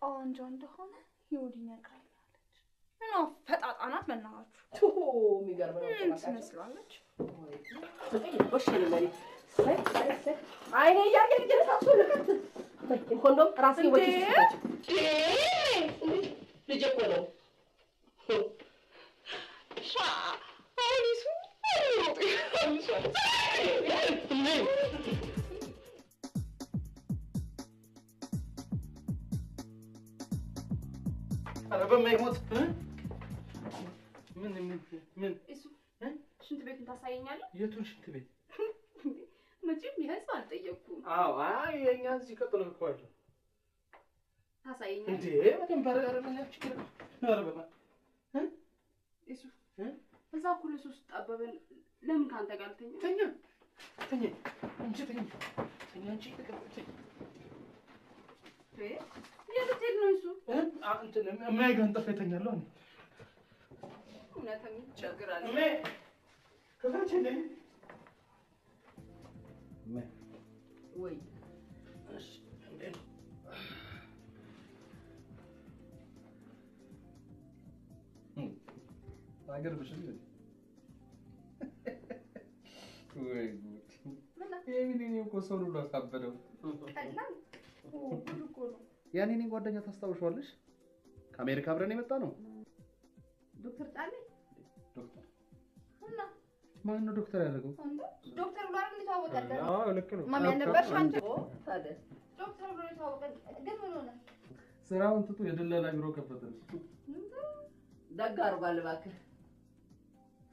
ቆንጆ እንደሆነ ይውዲ ነግራኛለች። እና ፈጣጣ ናት በእናታችሁ። የሚገርም ነው። ምን ትመስላለች? ወሽኔ መሪ አይኔ እያየ ልጅ ልከት ኮንዶም ራስህ ወጪ ልጅ እኮ ነው። ኧረ በማይሞት ምን እሱ ሽንት ቤቱን ታሳየኛለህ? የቱን ሽንት ቤት? መቼም ይሄስ አልጠየቅኩም። አዎ አይ የኛ እዚህ ቀጥሎ እኮ አለ። ታሳየኛለህ እንዴ? በደንብ አረጋግጠና ችግር ኧረ በማ እሱ እዛ እኮ ለሶስት ጠበበን። ለምን ካንተ ጋር አልተኛ? ተኛ እንጂ ተኛ እንጂ ተቀበል። የልትሄድ ነው እሱ? እንትን የማይገንጠፍ የተኛለሁ እኔ እውነትም ይቸግራል። ከፈችልኝ ወይ እሺ እንዴ አገር ብሽል ወይ ጉድ የሚኒኒ እኮ ሰው ሁሉ አሳበደው። ቀላል ጉድ እኮ ነው። ያኔ እኔ ጓደኛ ታስታውሻለሽ? ከአሜሪካ አብረን የመጣ ነው። ዶክተር ጣሌ ዶክተር እና ማን ነው ዶክተር ያደረገው? ዶክተር ብሎ አይደል የተዋወቀልን? አዎ ልክ ነው። ማሚ ነበርሽ አንቺ? ታዲያ ዶክተር ብሎ የተዋወቀልን ግን ምን ሆነ? ስራውን ትቶ የደላላ ቢሮ ከፈተልሽ። ደግ አድርጓል እባክህ።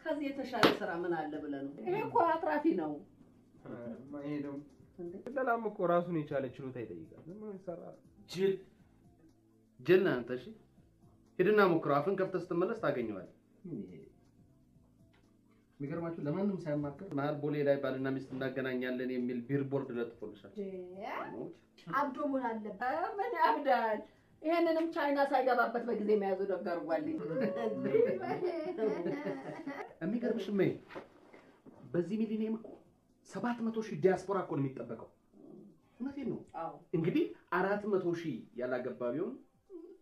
ከዚህ የተሻለ ስራ ምን አለ ብለህ ነው? ይሄ እኮ አትራፊ ነው። ይሄ ደግሞ ደላላም እኮ ራሱን የቻለ ችሎታ ይጠይቃል። ምን ይሰራል? ጅል ነህ አንተ። እሺ ሂድና ሞክረው። አፍን ከፍተህ ስትመለስ ታገኘዋለህ። የሚገርማችሁ ለማንም ሳያማክር መሀል ቦሌ ላይ ባልና ሚስት እናገናኛለን የሚል ቢልቦርድ ለጥፎልሻል። አብዶ ምን አለበት? ምን ያብዳል? ይሄንንም ቻይና ሳይገባበት በጊዜ መያዙ ደግ አድርጓል። የሚገርምሽ እሜ በዚህ ሚሊኒየም እኮ 700,000 ዲያስፖራ እኮ ነው የሚጠበቀው። እውነቴን ነው። እንግዲህ 400,000 ያላገባ ቢሆን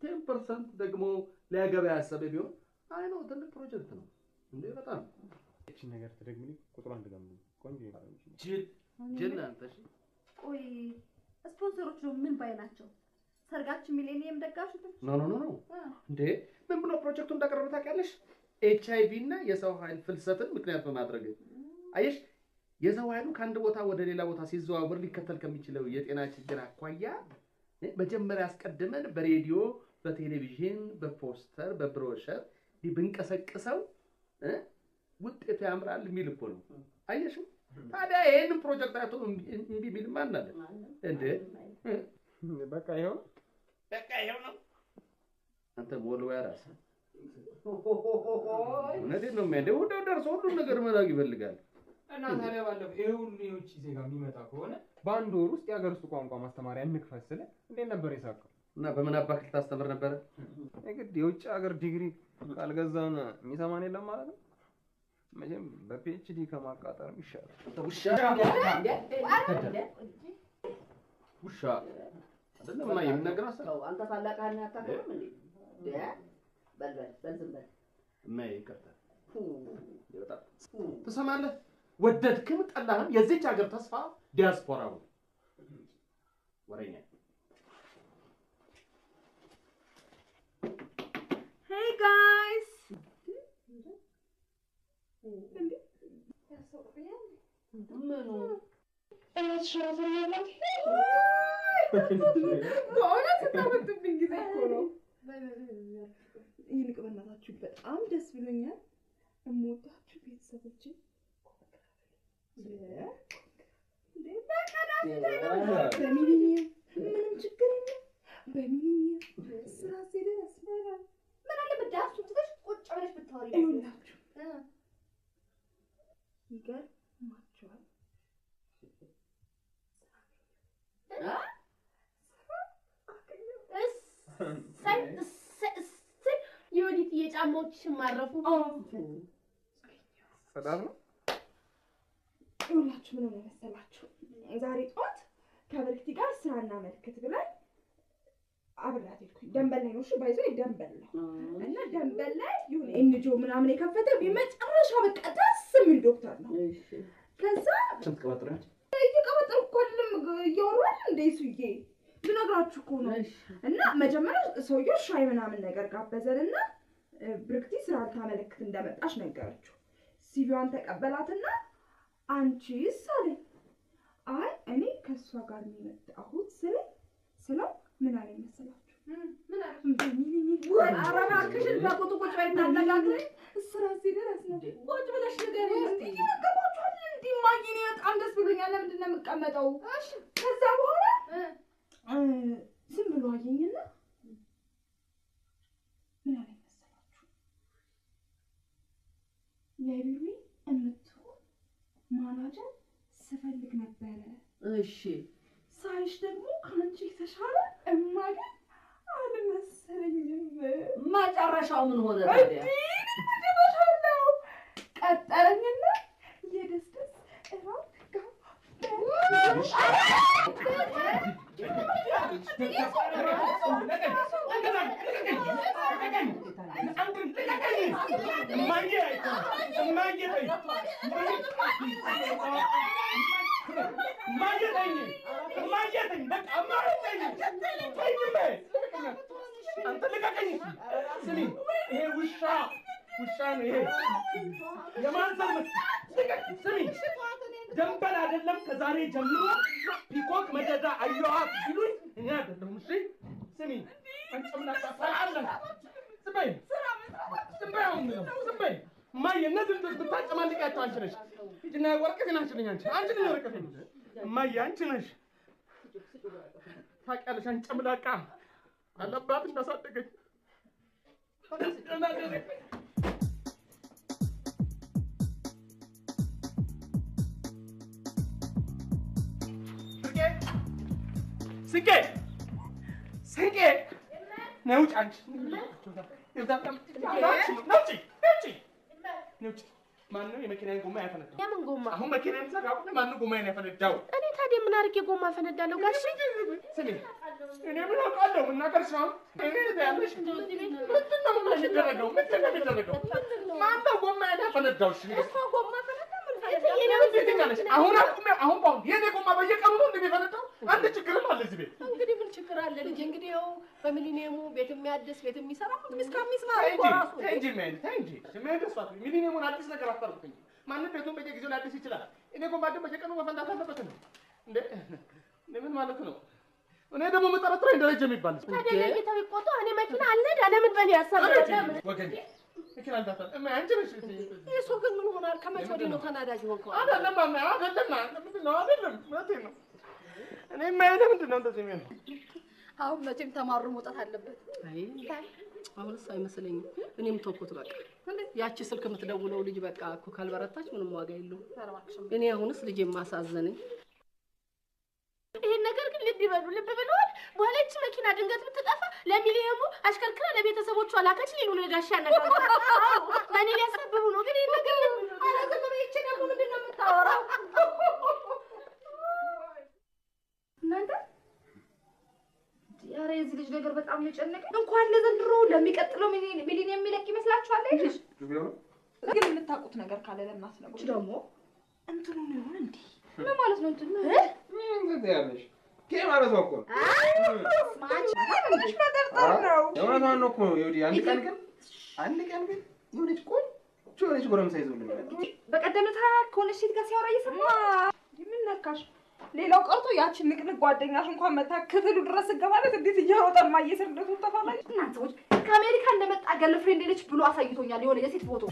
10% ደግሞ ሊያገባ ያሰበ ቢሆን አይ ነው ትልቅ ፕሮጀክት ነው እንዴ! በጣም እቺ ነገር ተደግምልኝ ቁጥሩን ተደግምልኝ። ቆንጆ ይባላል። ጅል አንተ። እሺ ቆይ ስፖንሰሮች ነው ምን ባይ ናቸው? ሰርጋችን ሚሊኒየም ደጋሽ ኖ እንዴ! ምን ብሎ ፕሮጀክቱ እንዳቀረበ ታውቂያለሽ? HIV እና የሰው ኃይል ፍልሰትን ምክንያት በማድረግ አየሽ፣ የሰው ኃይሉ ከአንድ ቦታ ወደ ሌላ ቦታ ሲዘዋወር ሊከተል ከሚችለው የጤና ችግር አኳያ መጀመሪያ አስቀድመን በሬዲዮ፣ በቴሌቪዥን፣ በፖስተር፣ በብሮሸር ብንቀሰቅሰው ውጤቱ ያምራል የሚል እኮ ነው። አየሽው? ታዲያ ይሄንን ፕሮጀክት አይቶ እምቢ የሚል ማን አለ እንዴ? በቃ ይሄው ነው። አንተ ወልዋያ ራስ እውነቴን ነው የሚያንደ ወደ ደርሶ ሁሉ ነገር መላክ ይፈልጋል። እና ታዲያ ባለፈው ይሄ ሁሉ የውጭ ዜጋ የሚመጣ ከሆነ በአንድ ወር ውስጥ የሀገር ውስጥ ቋንቋ ማስተማሪያ እንክፈት ስለ እንዴት ነበር የሳቀው? እና በምን አባክ ልታስተምር ነበረ? የግድ የውጭ ሀገር ዲግሪ ካልገዛን የሚሰማን የለም ማለት ነው። መቼም በፒኤችዲ ከማቃጠርም ይሻላል። ውሻ አይደለም ማይ የምነግረው ሰው አንተ ታላቅህን አታውቅም እንዴ? በልበል ዝም በል ማይ ይቀርታ ይወጣ። ትሰማለህ? ወደድክም ጠላህም የዚች ሀገር ተስፋ ዲያስፖራው ወሬኛ። Hey guys. ምኑ በእውነት ታመጡብኝ ጊዜ እኮ ነው። ስላያችሁ በጣም ደስ ብሎኛል። እምወዳችሁ ቤተሰቦቼ በሚሊኒየም ምንም ችግር የለም። በሚሊኒየም ስራ ሲሄድ ያስመራል። ምን አለ ብዳሱ ትተሽ ቁጭ ብለሽ ብታወሪ ይኸውላችሁ ይገርማችኋል። የወዲት የጫማዎችሽን ማረፉ ሰላም ነው። ይኸውላችሁ ምን ሆነ መሰላችሁ? ዛሬ ጠዋት ከብርክቲ ጋር ስራና መልክት ብለን አብራት ሄድኩኝ። ደንበል ላይ ነው እሺ፣ ባይዞ ደንበል ነው እና ደንበል ላይ የሆነ ኤንጂኦ ምናምን የከፈተ በመጨረሻ በቃ ደስ የሚል ዶክተር ነው። ከዛ ስንት ቀበጥረች እየቀበጠርኩ እኮ አይደለም እያወራን እንደ ሱዬ ልነግራችሁ እኮ ነው። እና መጀመሪያ ሰውየው ሻይ ምናምን ነገር ጋበዘንና ብርክቲ ስራ ልታመለክት እንደመጣች ነገረችው። ሲቪዋን ተቀበላትና አንቺስ አለኝ። አይ እኔ ከእሷ ጋር ነው የመጣሁት ስለው ምን አለኝ መሰላችሁ? ምን አለ? ኧረ እባክሽን በቁጡ ቁጭ በይ እናነጋግረኝ። ስራ ሲደርስ ነው ቁጭ ብለሽ ንገሪኝ እስኪ። ነገርኳችኋል እንዴ እማዬ፣ እኔ በጣም ደስ ብሎኛል። ለምንድን ነው የምቀመጠው? እሺ። ከዛ በኋላ ዝም ብሎ አየኝና ምን አለኝ መሰላችሁ? ለቢሮ የምትሆን ማናጀር ስፈልግ ነበረ። እሺ። ሳይሽ ደግሞ ከአንቺ የተሻለ እማገኝ አልመሰለኝም። መጨረሻው ምን ሆነ ታዲያ? መጨረሻው ቀጠረኝና የደስደስ እራብ ደንበል አይደለም ከዛሬ ጀምሮ ፒኮክ መደዳ አየኋት ሲሉኝ እኔ አይደለም። እሺ ስሚ አንጨምናታ ሰላም ስበይ ስበይ ማየ እነዚህ ብታጨማልቂያቸው አንቺ ነሽ። ሂጂና ወረቀቴን አንቺ አንቺ ነሽ ወረቀቴን ማየ አንቺ ነሽ። ታውቂያለሽ አንጨምላቃ አለባት እንዳሳደገች ስንቄ ነይ ውጭ አንቺ ማነው የመኪናዬን ጎማ ያፈነዳው? የምን ጎማ? አሁን መኪናዬን ዘጋው። ማነው ጎማዬን ያፈነዳው? እኔ ታዲያ ምን አድርጌ ጎማ አፈነዳለሁ? ጋሽ ስሚ እኔ ምን አውቃለሁ? መናገር ሳይሆን እኔ ያለሽ ምንድን ነው የሚደረገው? ማነው ጎማዬን ያፈነዳው? እሷ ጎማ ፈነዳ አሁን የኔ ጎማ በየቀኑ ነው እንደሚፈነዳው? አንድ ችግርም አለ እዚህ ቤት። እንግዲህ ምን ችግር አለ ልጅ? እንግዲህ ያው በሚሊኒየሙ ቤት የሚያድስ ቤት የሚሰራ ሁሉ እስከሚስማር ራሱ ሚሊኒየሙን አዲስ ነገር አታርጉኝ። ማንም ቤቱን በየጊዜው ሊያድስ ይችላል። እኔ ጎማ ደግሞ በየቀኑ መፈንዳት አለበት ነው እንዴ? ምን ማለት ነው? እኔ ደግሞ መጠረጥረኝ ደረጃ የሚባል ታዲያ ለጌታው ይቆጣ። እኔ መኪና አልነዳ ለምን በል ያሰበ ወገን መኪና እንዳታል አንቺ ነሽ። እሱ ግን ምን ሆናል? ከመቼ ወዲህ ነው ተናዳጅ ሆንከው? አይደለም ምንድን ነው? አይደለም እውነቴን ነው። እኔ የማይሆነ ምንድን ነው እንደዚህ የሚሆነው? አሁን መቼም ተማሩ መውጣት አለበት። አይ አሁንስ አይመስለኝም። እኔም ተውኩት በቃ። ያቺ ስልክ የምትደውለው ልጅ በቃ እኮ ካልበረታች ምንም ዋጋ የለውም። እኔ አሁንስ ልጅ የማሳዘነኝ ይሄን ነገር ግን ልብ ብለዋል። በኋላ እቺ መኪና ድንገት ብትጠፋ ለሚሊየሙ አሽከርክራ ለቤተሰቦቿ ላከች ሊሉ ነው ጋሻ ነገር ማን ሊያሰብቡ ነው? ግን ይሄን ነገር አላዘም ነው። እቺ ደግሞ ምንድን ነው የምታወራው? እናንተ ኧረ የዚህ ልጅ ነገር በጣም ነው የጨነቀኝ። እንኳን ለዘንድሮ ለሚቀጥለው ሚሊኒየም የሚለቅ ይመስላችኋል? ልጅ ግን የምታውቁት ነገር ካለ ለማስነግሩ ደግሞ እንትኑ ነው ይሆን እንዴ? ምን ማለት ነው እንትኑ? ምን ትያለሽ? ማለት ነው እኮ ማች መጠርጠር ነው። የእውነቷን ነው እኮ ይኸውልሽ። አንድ ቀን ግን የሆነች ቆንጆ የሆነች ጎረምሳ ይዞልኝ በቀደም ከሆነች ሴት ጋር ሲያወራ እየሰማ ምን ነካሽ? ሌላው ቀርቶ ያችን ንቅንቅ ጓደኛሽ እንኳን መታ ክፍሉ ድረስ ገባለት እንዴት እየሮጠ ማየሰር እንደቱ ተፋላጭ እናንተ ከአሜሪካ እንደመጣ ገርልፍሬንድ ነች ብሎ አሳይቶኛል የሆነ የሴት ፎቶ።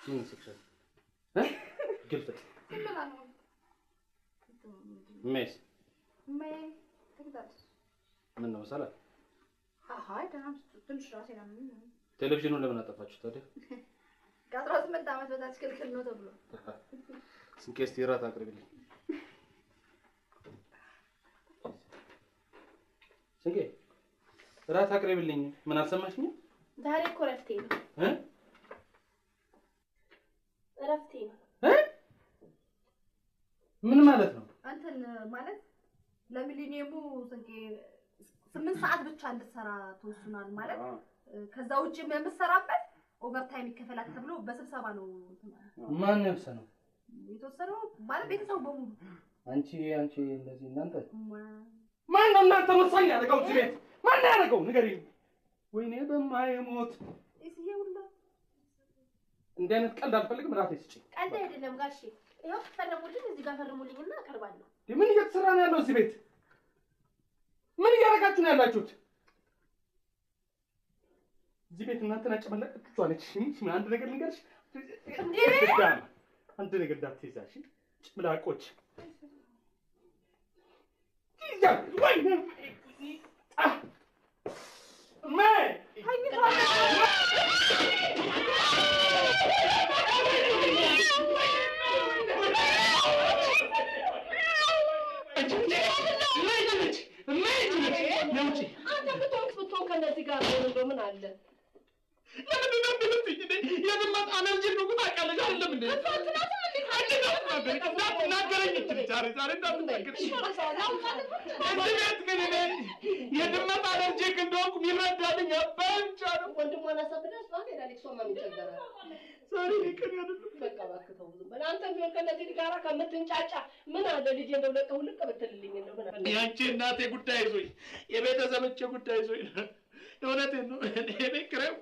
ምን ስክሰት ግልፍት ሜስ ምን ነው ሰላም? አይ ደህና ትንሽ ራሴ ነው። ቴሌቪዥኑን ለምን አጠፋችሁ ታዲያ? ከ18 ዓመት በታች ክልክል ነው ተብሎ። ስንቄ እስቲ እራት አቅርብልኝ። ስንቄ እራት አቅርብልኝ። ምን አልሰማሽኝም? ዛሬ እኮ እረፍቴ ነው። እረፍቴ ነው። ምን ማለት ነው? አንተን ማለት ለሚሊኒየሙ ስንቄ 8 ሰዓት ብቻ እንድትሰራ ተወስኗል ማለት ከዛ ውጪ የምትሰራበት ኦቨርታይም ይከፈላል ተብሎ በስብሰባ ነው። ማን ያልሰነው? የተወሰነው ማለት ቤተሰቡ በሙሉ። አንቺ እንደዚህ እናንተ ማን ነው እናንተ ወሳኝ ያደረገው እዚህ ቤት? ማን ያደረገው ንገሪኝ። ወይኔ በማይሞት እዚህ ሁሉ እንደ አይነት ቀልድ አልፈልግም። ራሴ ስጪ። ቀልድ አይደለም ጋሼ። ይኸው ፈርሙልኝ፣ እዚህ ጋር ፈርሙልኝና አቀርባለሁ። ምን እየተሰራ ነው ያለው እዚህ ቤት? ምን እያደረጋችሁ ነው ያላችሁት? እዚህ ቤት እናንተን አጨመለቃችሁ አለች። አንድ ነገር ልንገርሽ፣ አንድ ነገር እንዳትይዛሽ ጭምላቆች ብትሆን ከእነዚህ ጋር ሆን እንደው ምን አለ? ለምንድን ነው የምትልኝ? የድመት አለርጂ እንደሆነ ታውቂያለሽ አይደለም እንዴ? እንዳትናገረኝ እችል ዛሬ እንዳትናገረኝ። እዚህ ቤት ግን እኔ የድመት አለርጂ እንደሆንኩ የሚረዳልኝ ብቻ ነው። ወንድሟን አሳብዳ እሷን ሄዳለች። እሷማ ምን ቸገራት? ዛሬ ቀን አይደለም። በቃ እባክህ ተው ዝም በል። አንተም ቢሆን ከእነዚህ ጋር ከምትንጫጫ ምን አለ ልጄ እንደው ለቀው ልቅ ብትልልኝ እንደው ምን አለ? ያንቺ እናቴ ጉዳይ ይዞኝ የቤተሰቦቼ ጉዳይ ይዞኝ እውነቴን ነው። እኔ ክረም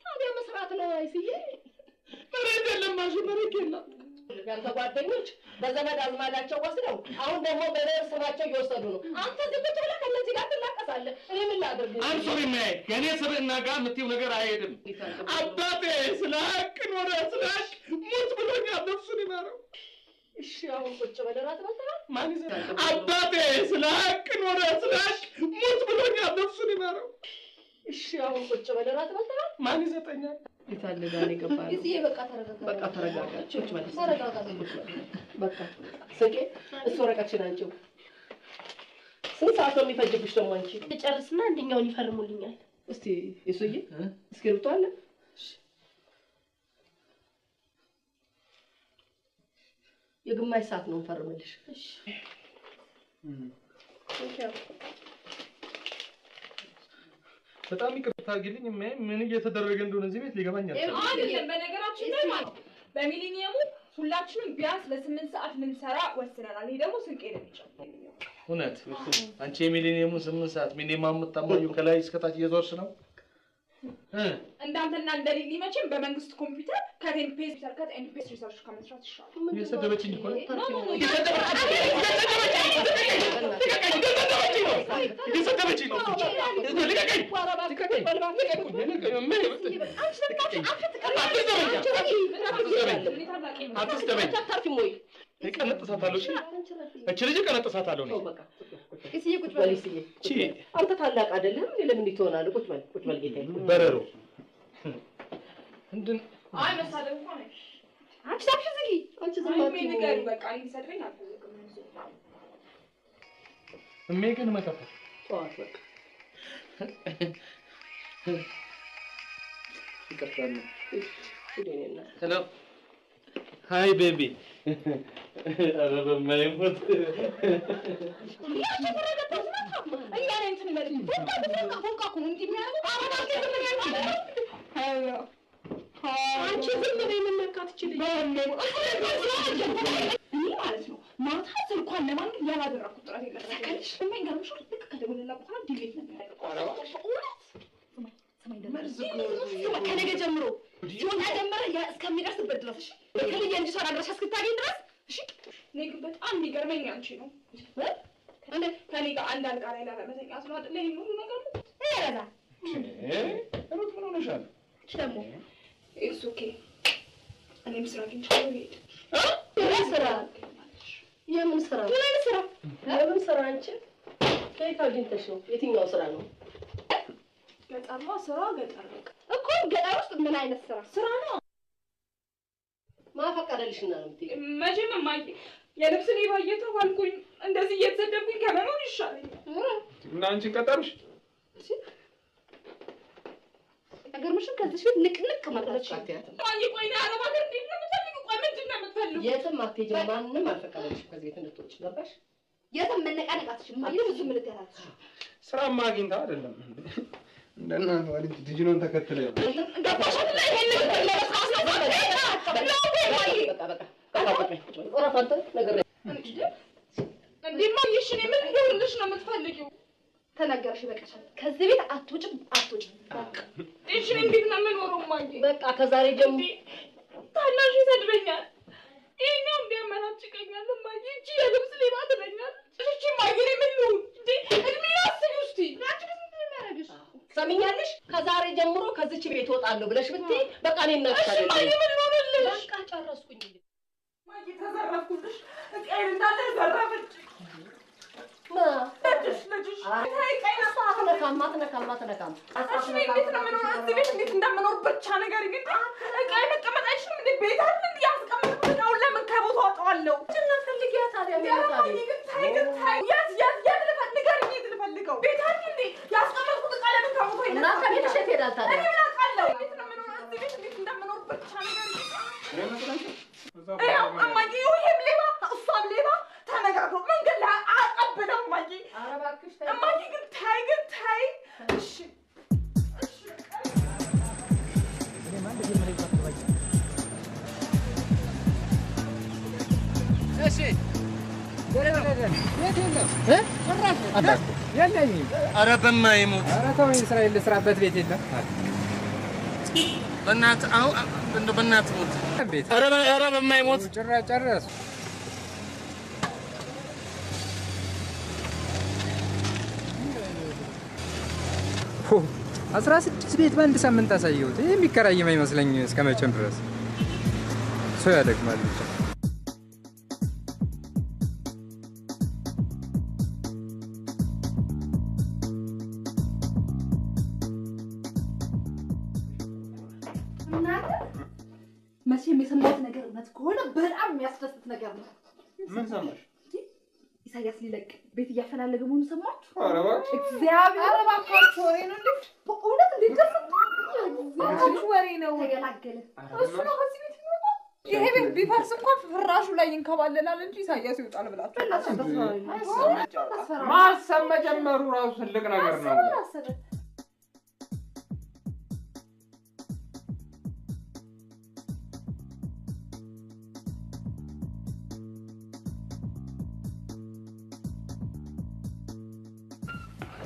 ታዲያ መስራት ነው አይስዬ። መሬት የለም ማሽን መሬት የለም። ያንተ ጓደኞች በዘመድ አዝማዳቸው ወስደው አሁን ደግሞ በደር ስማቸው እየወሰዱ ነው። አንተ ዝም ብለህ ከእነዚህ ጋር ትላቀሳለህ። እኔ ምን ላድርግ? አንሶሪ ማይ ከእኔ ስብዕና ጋር የምትይው ነገር አይሄድም። አባቴ ስለ ሀቅ ኖረ ስለ ሀቅ ሙት ብሎኛል። ነፍሱን ይማረው። እሺ አሁን ቁጭ በል እራት በልተሃል? ማን ይዘራል? አባቴ ስለ ሀቅ ኖረ ስለ ሀቅ ሙት ብሎኛል። ነፍሱን ይማረው። እሺ አሁን ቁጭ በል እራት በልተሃል? ማን ይሰጠኛል? ይታለዳል ይገባል። እዚህ በቃ ተረጋጋ። በቃ ተረጋጋ። ቁጭ በል ተረጋጋ። በቃ ስቄ እሱ ወረቀትሽን አንቺው። ስንት ሰዓት ነው የሚፈጅብሽ ደግሞ አንቺ? ጨርስና አንደኛውን ይፈርሙልኛል። እስቲ እሱዬ እስክሪብቶ አለ? የግማሽ ሰዓት ነው እንፈርምልሽ። እሺ በጣም ይቅርታ አድርጊልኝ። ምን እየተደረገ እንደሆነ እዚህ ቤት ሊገባኝ አልቻለም። አይደለም በነገራችን ላይ ማለት በሚሊኒየሙ ሁላችንም ቢያንስ ለ8 ሰዓት ልንሰራ ወስነናል። ይሄ ደግሞ ስንቄ ነው የሚጨምረው። እውነት አንቺ የሚሊኒየሙን 8 ሰዓት ሚኒማም የምታሟዩ ከላይ እስከታች እየዞርሽ ነው። እንዳንተና እንደሊሊ መቼም በመንግስት ኮምፒውተር ከቴን ፔጅ ሰርከት ኤንድ ፔጅ ሪሰርች ከመስራት ይሻላል። እየሰደበችኝ እኮ ነው። እየሰደበችኝ ነው። ልቀቀኝ! አትስደበኝ! እቀነጥሳታለሁ። እቺ ልጅ እቀነጥሳታለሁ ነው። እስዬ ቁጭ በል እስዬ። አንተ ታላቅ አይደለም እንዴ? ለምን ትሆናለህ? ቁጭ በል ጌታዬ። በረሮ እንድን አይ መሳደብ እኮ ነው። አንቺ ታክሽ ዝጊ። አንቺ ዝም ምን ነገር በቃ እንዲሰድበኝ አልፈልግም። እሜ ግን መጣፈ ጠዋት በቃ ይቀርታል። ሄሎ ሃይ ቤቢ ኧረ በማይሞት አንቺ ዝም ብለሽ የምንመካት ይችላል እኔ ማለት ነው። ማታ ስልኳን ለማግኘት ያላደረኩት ጥረት የለም። ሰከንሽ የሚገርምሽ ልክ ከደወለላ በኋላ ዲሌት ነው የሚያደርገው። ከነገ ጀምሮ ጆና ጀመረ ያ እስከሚደርስበት ድረስ እሺ ከልጅ እንጂ ሰራ ድረስ እስክታገኝ ድረስ እሺ እኔ ግን በጣም የሚገርመኝ አንቺ ነው እንዴ ከኔ ጋር አንድ አልጋ ላይ ላለመተኛት ነው አይደል ይሄን ሁሉ ነገር ያረጋ ሩት ምን ሆነሻል ደግሞ ኢትስ ኦኬ እኔም ስራ አግኝቻለሁ ሄድ የምን ስራ አንቺ ከየት አግኝተሽ ነው የትኛው ስራ ነው ገጠርማ ስራ ገጠር ነው እኮ ገጠር ውስጥ ምን አይነት ስራ ነው ማፈቀደልሽና ነው መቼም ማይ የልብስ ሌባ እየተባልኩኝ እንደዚህ እየተሰደብኩኝ ከመኖር ይሻለኛል እና አንቺ ቀጠርሽ ነገርምሽን ከዚህ ፊት ንቅንቅ ማድረግሽ ማይ ቆይ ነው አረብ ሀገር እንዴት ነው የምትፈልጊው ቆይ ምንድን ነው የምትፈልጊው የትም አትሄጂም ማንንም አልፈቀደልሽም ከዚህ ቤት እንድትወጪ ገባሽ የትም መነቃነቃትሽ ማይ ብዙ ምን ልትያራትሽ ስራማ አግኝታ አይደለም እንደናንተ ወልጅ ዲጂኖን ተከትለ ገባሽ አይደል ይሄን ለራስሽ እንዴ ማይሽ እኔ ምን እንደሆነሽ ነው የምትፈልጊው ተናገርሽ በቃሻል ከዚህ ቤት አትውጭም እሺ እንዴት ነው የምኖረው ማይ በቃ ከዛሬ ጀምሮ ታናሽ ይሰድበኛል ይሄኛው እንዲያመናጭቀኛል ማይ እቺ የልብስ ሌባ ትለኛል እቺ ማይ እኔ ምን ነው እንዴ እድሜ ያስቢ እስቲ ያቺ ምን እንደሚያደርግሽ ሰሚኛለሽ ከዛሬ ጀምሮ ከዚች ቤት እወጣለሁ ብለሽ ብትይ በቃ እኔ እናትሻለሁ እሺ ማይ ምን ሆነልሽ በቃ ጨረስኩኝ ማይ ተዘረፍኩልሽ እቃዬን እንዳለ ዘረፈች ልጅሽ አይ ቀይና አትነካም እሺ እንዴት ነው የምኖረው እዚህ ቤት እንዴት እንደምኖር ብቻ ነገር ግን እቃዬ መቀመጥ አይችልም እንዴ ቤት አይደል እንዴ ያስቀምጥኩት አሁን ለምን ከቦታው አወጣዋለሁ ጭና ፈልጊያ ታዲያ የት ልፈልገው የት ልፈልገው ቤት አይደል እንዴ ያስቀምጥኩት እቃ ለምን ከቦታው ይነሳል እና ከቤትሽ የት ሄዳል ታዲያ እኔ ምን አውቃለሁ እንዴት ነው የምኖረው እዚህ ቤት እንዴት እንደምኖር ብቻ ነገር ያው እማዬ ይሄም ሌባ እሷም ሌባ ተነጋግረው መንገድ ላይ አቀብለው እማዬ ኧረ እባክሽ እማዬ ግን ታይ እሺ እሺ የለኝም። ኧረ በማይሞት ኧረ ተወኝ፣ እስራኤል ልስራበት ቤት የለም። በእናትህ አሁን እንደው በእናትህ ሞት ኧረ በማይሞት ጭራሽ ጨረሱ። 16 ቤት በአንድ ሳምንት አሳየሁት። ይሄ የሚከራይም አይመስለኝ እስከ መቼም ድረስ ሰው ያደግማል ብቻ። መቼም የሰማሁት ነገር እውነት ከሆነ በጣም የሚያስደስት ነገር ነው። ምን ሰማሽ? ኢሳያስ ሊለቅ ቤት እያፈላለገ መሆኑን ሰማችሁ? ኧረ እባክሽ እግዚአብሔር ኧረ እባካችሁ ወሬ ነው እንዴ? በእውነት እንዴት ደስ እባካችሁ ወሬ ነው። ተገላገለ። እሱ ነው ከዚህ ቤት የሚወጣው። ይሄ ቤት ቢፈርስ እንኳን ፍራሹ ላይ ይንከባለላል እንጂ ኢሳያስ ይወጣል ብላችሁ ማሰብ መጀመሩ ራሱ ትልቅ ነገር ነው።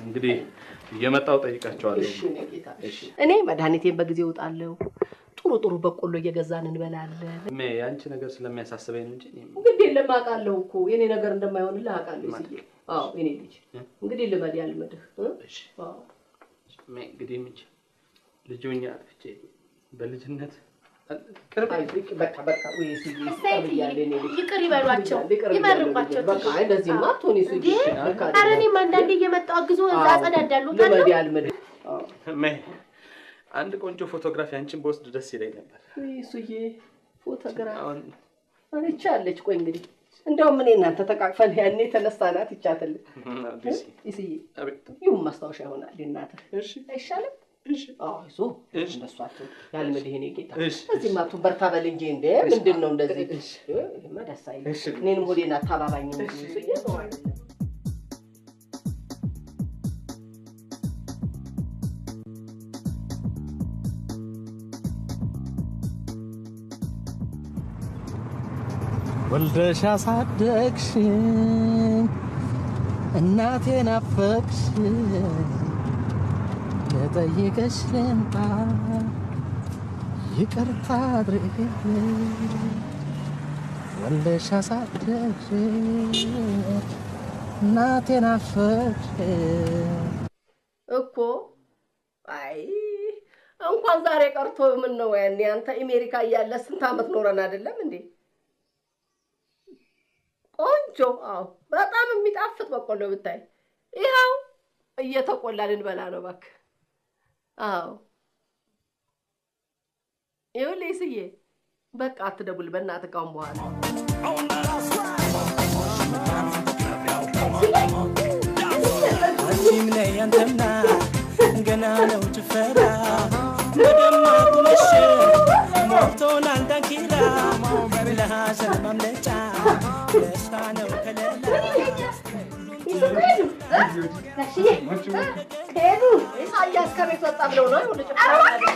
እንግዲህ እየመጣው ጠይቃቸዋለሁ። እሺ ነጌታ እሺ እኔ መድኃኒቴን በጊዜ እወጣለሁ። ጥሩ በቆሎ እየገዛን እንበላለን። ያንቺ ነገር ስለሚያሳስበኝ ነው እንጂ እንግዲህ የለም አውቃለሁ እኮ የኔ ነገር እንደማይሆንልህ አውቃለሁ። እዚህ አዎ የኔ ልጅ እንግዲህ ልመድ ያልመድህ እሺ አዎ እንግዲህ ምን ልጅኛ አጥፍቼ በልጅነት በቃ ወይ ይቅር ይበሏቸው፣ ይመርቋቸው። በቃ እንደዚህ ማጥቶኒ ሱጂ ኧረ እኔም አንዳንዴ እየመጣሁ አግዞ እዛ አጸዳዳለሁ። ልመድ ያልመድ አንድ ቆንጆ ፎቶግራፊ አንቺን በወስድ ደስ ይለኝ ነበር። ወይ ሱጂ ፎቶግራፊ አንቻለች። ቆይ እንግዲህ እንደውም እኔ እናንተ ተቃቅፈን ያኔ ተነሳናት ይቻተል እስዬ ይሁን ማስታወሻ ይሆናል እናንተ። እሺ አይሻልም? እሺ አይዞ እንደሷቸው ያልመድህ እኔ ጌታ እዚህ ማቱ በርታ በል እንጂ እንዴ ምንድነው እንደዚህ? እሺ መደስ አይልም። እኔንም ሆዴን አታባባኝ እንጂ ሱጂ ነው አይደል? ወልደሽ አሳደግሽኝ እናቴን አፈቅሽኝ ልጠይቅሽ ልምጣ ይቅርታ አድርግልኝ ወልደሽ አሳደግሽ እናቴን አፈቅሽ እኮ አይ እንኳን ዛሬ ቀርቶ ምን ነው ያኔ አንተ አሜሪካ እያለ ስንት አመት ኖረን አይደለም እንዴ? ቆንጆ አዎ፣ በጣም የሚጣፍጥ በቆሎ ብታይ ይኸው እየተቆላልን በላ ነው እባክህ። አዎ ይኸውልህ ስዬ በቃ አትደውል በእናትህ ካሁን በኋላ። አንቺም ነይ አንተምና ገና ነው ጭፈራ በደማቁ ምሽት ሞልቶናል ዳንኪራ ለሐዘን ማምለጫ ደስታ ነው ከለላ ሄዱ ኢሳያስ ከቤት ወጣ ብለው ነው ይኸውልህ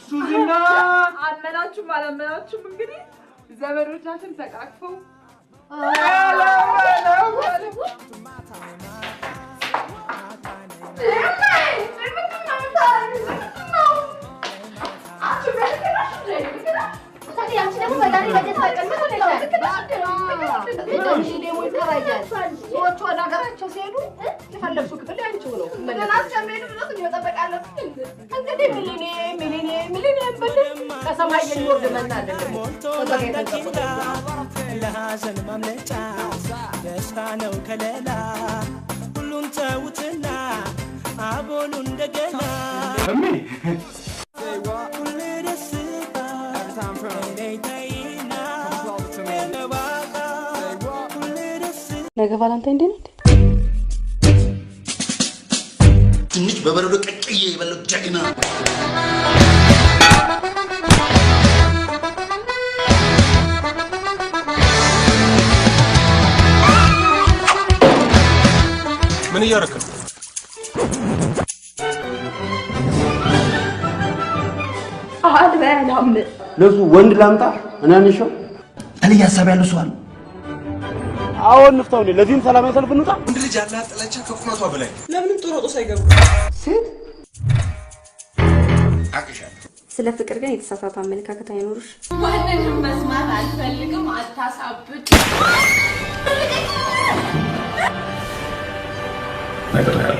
ሱዚና አመናችሁም አላመናችሁም እንግዲህ ዘመዶቻችን ተቃቅፈው ለሐዘን ማምለጫ ደስታ ነው ከለላ ሁሉን ተውትና አቦሉ እንደገና ነገ ቫላንታይን ዴይ ነው። ትንሽ በበረዶ ቀቅዬ የበለው ጀግና ምን እያደረክ ነው? አልበላም። ለሱ ወንድ ላምጣ እና እንሽው እኔ ያሳብ ያለው ሰው አለ። አሁን ንፍታው ነው። ለዚህም ሰላማዊ ሰልፍ እንውጣ። ወንድ ልጅ ያላት ጥላቻ ከቁመቷ በላይ ለምንም ጦር ሳይገቡ ሴት አቅሻለሁ። ስለ ፍቅር ግን የተሳሳተ አመለካከት አይኖርሽ። ማንንም መስማት አልፈልግም። አታሳብድ። ነገር ያለ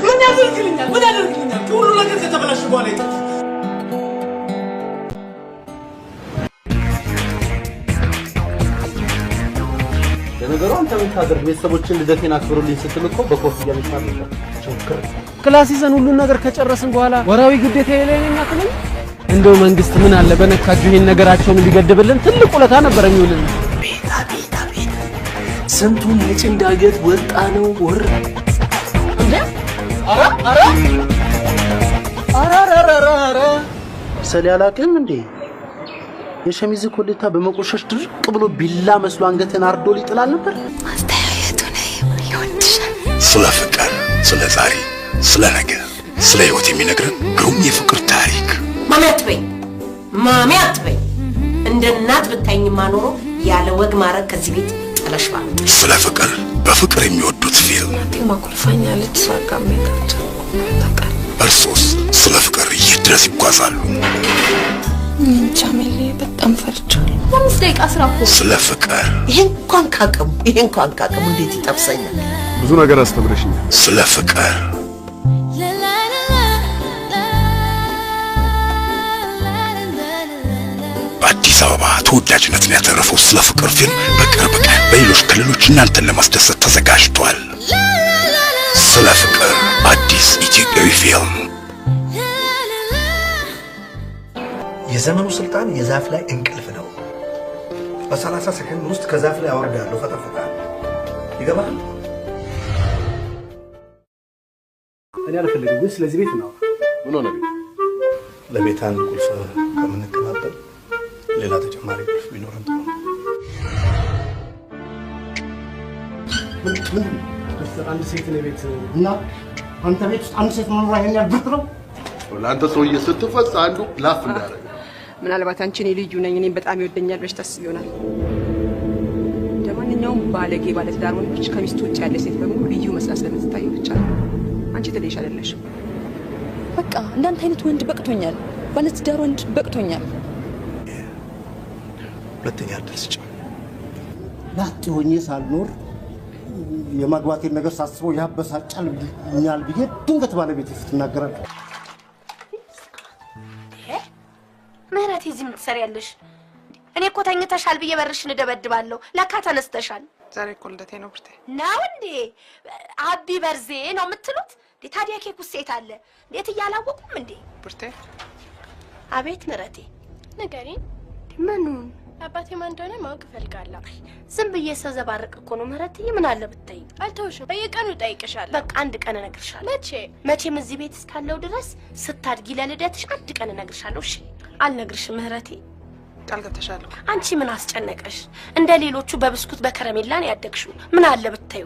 ምን ያደርግልኛል? ሁሉ ነገር ከተበላሽ በኋላ ይጠፋ። ለነገሩ አንተ የምታደርግ ቤተሰቦችን ልደቴን አክብሩልኝ ስትል እኮ በኮፍያ ልታደርግ ቸክር ክላስ ይዘን ሁሉን ነገር ከጨረስን በኋላ ወራዊ ግዴታ የለኝና ትልኝ እንደው መንግስት ምን አለ በነካጁ ይሄን ነገራቸውን ሊገድብልን ትልቅ ውለታ ነበር የሚውልን። ቤታ ስንቱን የጭንዳገት ወጣ ነው ወር እንዴ አራ ሰል ያላቅም እንዴ የሸሚዝ ኮሌታ በመቆሸሽ ድርቅ ብሎ ቢላ መስሎ አንገትን አርዶ ሊጥላል ነበር። አስተያየቱ ነው ይወድሻል። ስለ ፍቅር፣ ስለ ዛሬ፣ ስለ ነገ፣ ስለ ህይወት የሚነግረን ግሩም የፍቅር ታሪክ። ማሚ አትበይ። እንደ እናት ብታይኝማ ኖሮ ያለ ወግ ማረግ ከዚህ ቤት ጥለሽባ። ስለ ፍቅር በፍቅር የሚወዱት ፊልም ማኩልፋኛለች ሳጋሜታቸው ታውቃለህ። እርሶስ ስለ ፍቅር የት ድረስ ይጓዛሉ? ቻሜሌ በጣም ፈርቻለሁ። 5 ደቂቃ ስራ እኮ ስለ ፍቅር ይሄን እንኳን ካቅሙ እንዴት ይጠብሰኛል። ብዙ ነገር አስተምረሽኛል። ስለ ፍቅር በአዲስ አበባ ተወዳጅነትን ያተረፈው ስለ ፍቅር ፊልም በቅርብ ቀን በሌሎች ክልሎች እናንተን ለማስደሰት ተዘጋጅቷል። ስለ ፍቅር አዲስ ኢትዮጵያዊ ፊልም። የዘመኑ ስልጣን የዛፍ ላይ እንቅልፍ ነው። በ30 ሰከንድ ውስጥ ከዛፍ ላይ አወርዳለሁ፣ ፈጠፍጣለሁ። ይገባል? እኔ አልፈልግም፣ ግን ስለዚህ ቤት ነው። ምን ሆነ? ለቤት አንድ ቁልፍ ከምንቀባበል ሌላ ተጨማሪ ቁልፍ ቢኖረን ጥሩ ነው። ምን አንድ ሴት ነው ቤት እና አንተ ቤት ውስጥ አንድ ሴት መኖር ይሄን ያልብት ነው? ለአንተ ሰውዬ ስትፈስ አንዱ ላፍ እንዳደረገ ምናልባት አንቺ እኔ ልዩ ነኝ እኔም በጣም ይወደኛል ብለሽ ታስቢ ይሆናል። ለማንኛውም ባለጌ ባለትዳር ወንዶች ከሚስቱ ውጭ ያለ ሴት በሙሉ ልዩ መስላ ስለምትታየው ብቻ አንቺ ትለይሽ አይደለሽም። በቃ እንዳንተ አይነት ወንድ በቅቶኛል፣ ባለትዳር ወንድ በቅቶኛል። ሁለተኛ እድል ስጭ። ላጤ ሆኜ ሳልኖር የማግባቴን ነገር ሳስበው ያበሳጫልኛል ብዬ ድንገት ባለቤቴ ስትናገራል። ምህረት እዚህ ምን ትሰሪያለሽ? እኔ እኮ ተኝተሻል ብዬ በርሽን እደበድባለሁ። ለካ ተነስተሻል። ዛሬ እኮ ልደቴ ነው ብርቴ። ነው እንዴ? አቢ በርዜ ነው የምትሉት? ታዲያ ኬክ ውስጥ የት አለ? እንዴት እያላወቁም እንዴ? ብርቴ። አቤት ምህረቴ። ንገሪኝ። ምኑን? አባቴ ማን እንደሆነ ማወቅ እፈልጋለሁ። ዝም ብዬ ሰዘባርቅ እኮ ነው ምህረትዬ። ምን አለ ብትይ? አልተውሽም። በየቀኑ እጠይቅሻለሁ። በቃ አንድ ቀን እነግርሻለሁ። መቼ? መቼም እዚህ ቤት እስካለው ድረስ ስታድጊ ለልደትሽ አንድ ቀን እነግርሻለሁ። እሺ? አልነግርሽም ምህረቴ። ቃል ገብተሻል። አንቺ ምን አስጨነቀሽ? እንደ ሌሎቹ በብስኩት በከረሜላ ነው ያደግሽው። ምን አለ ብትዩ?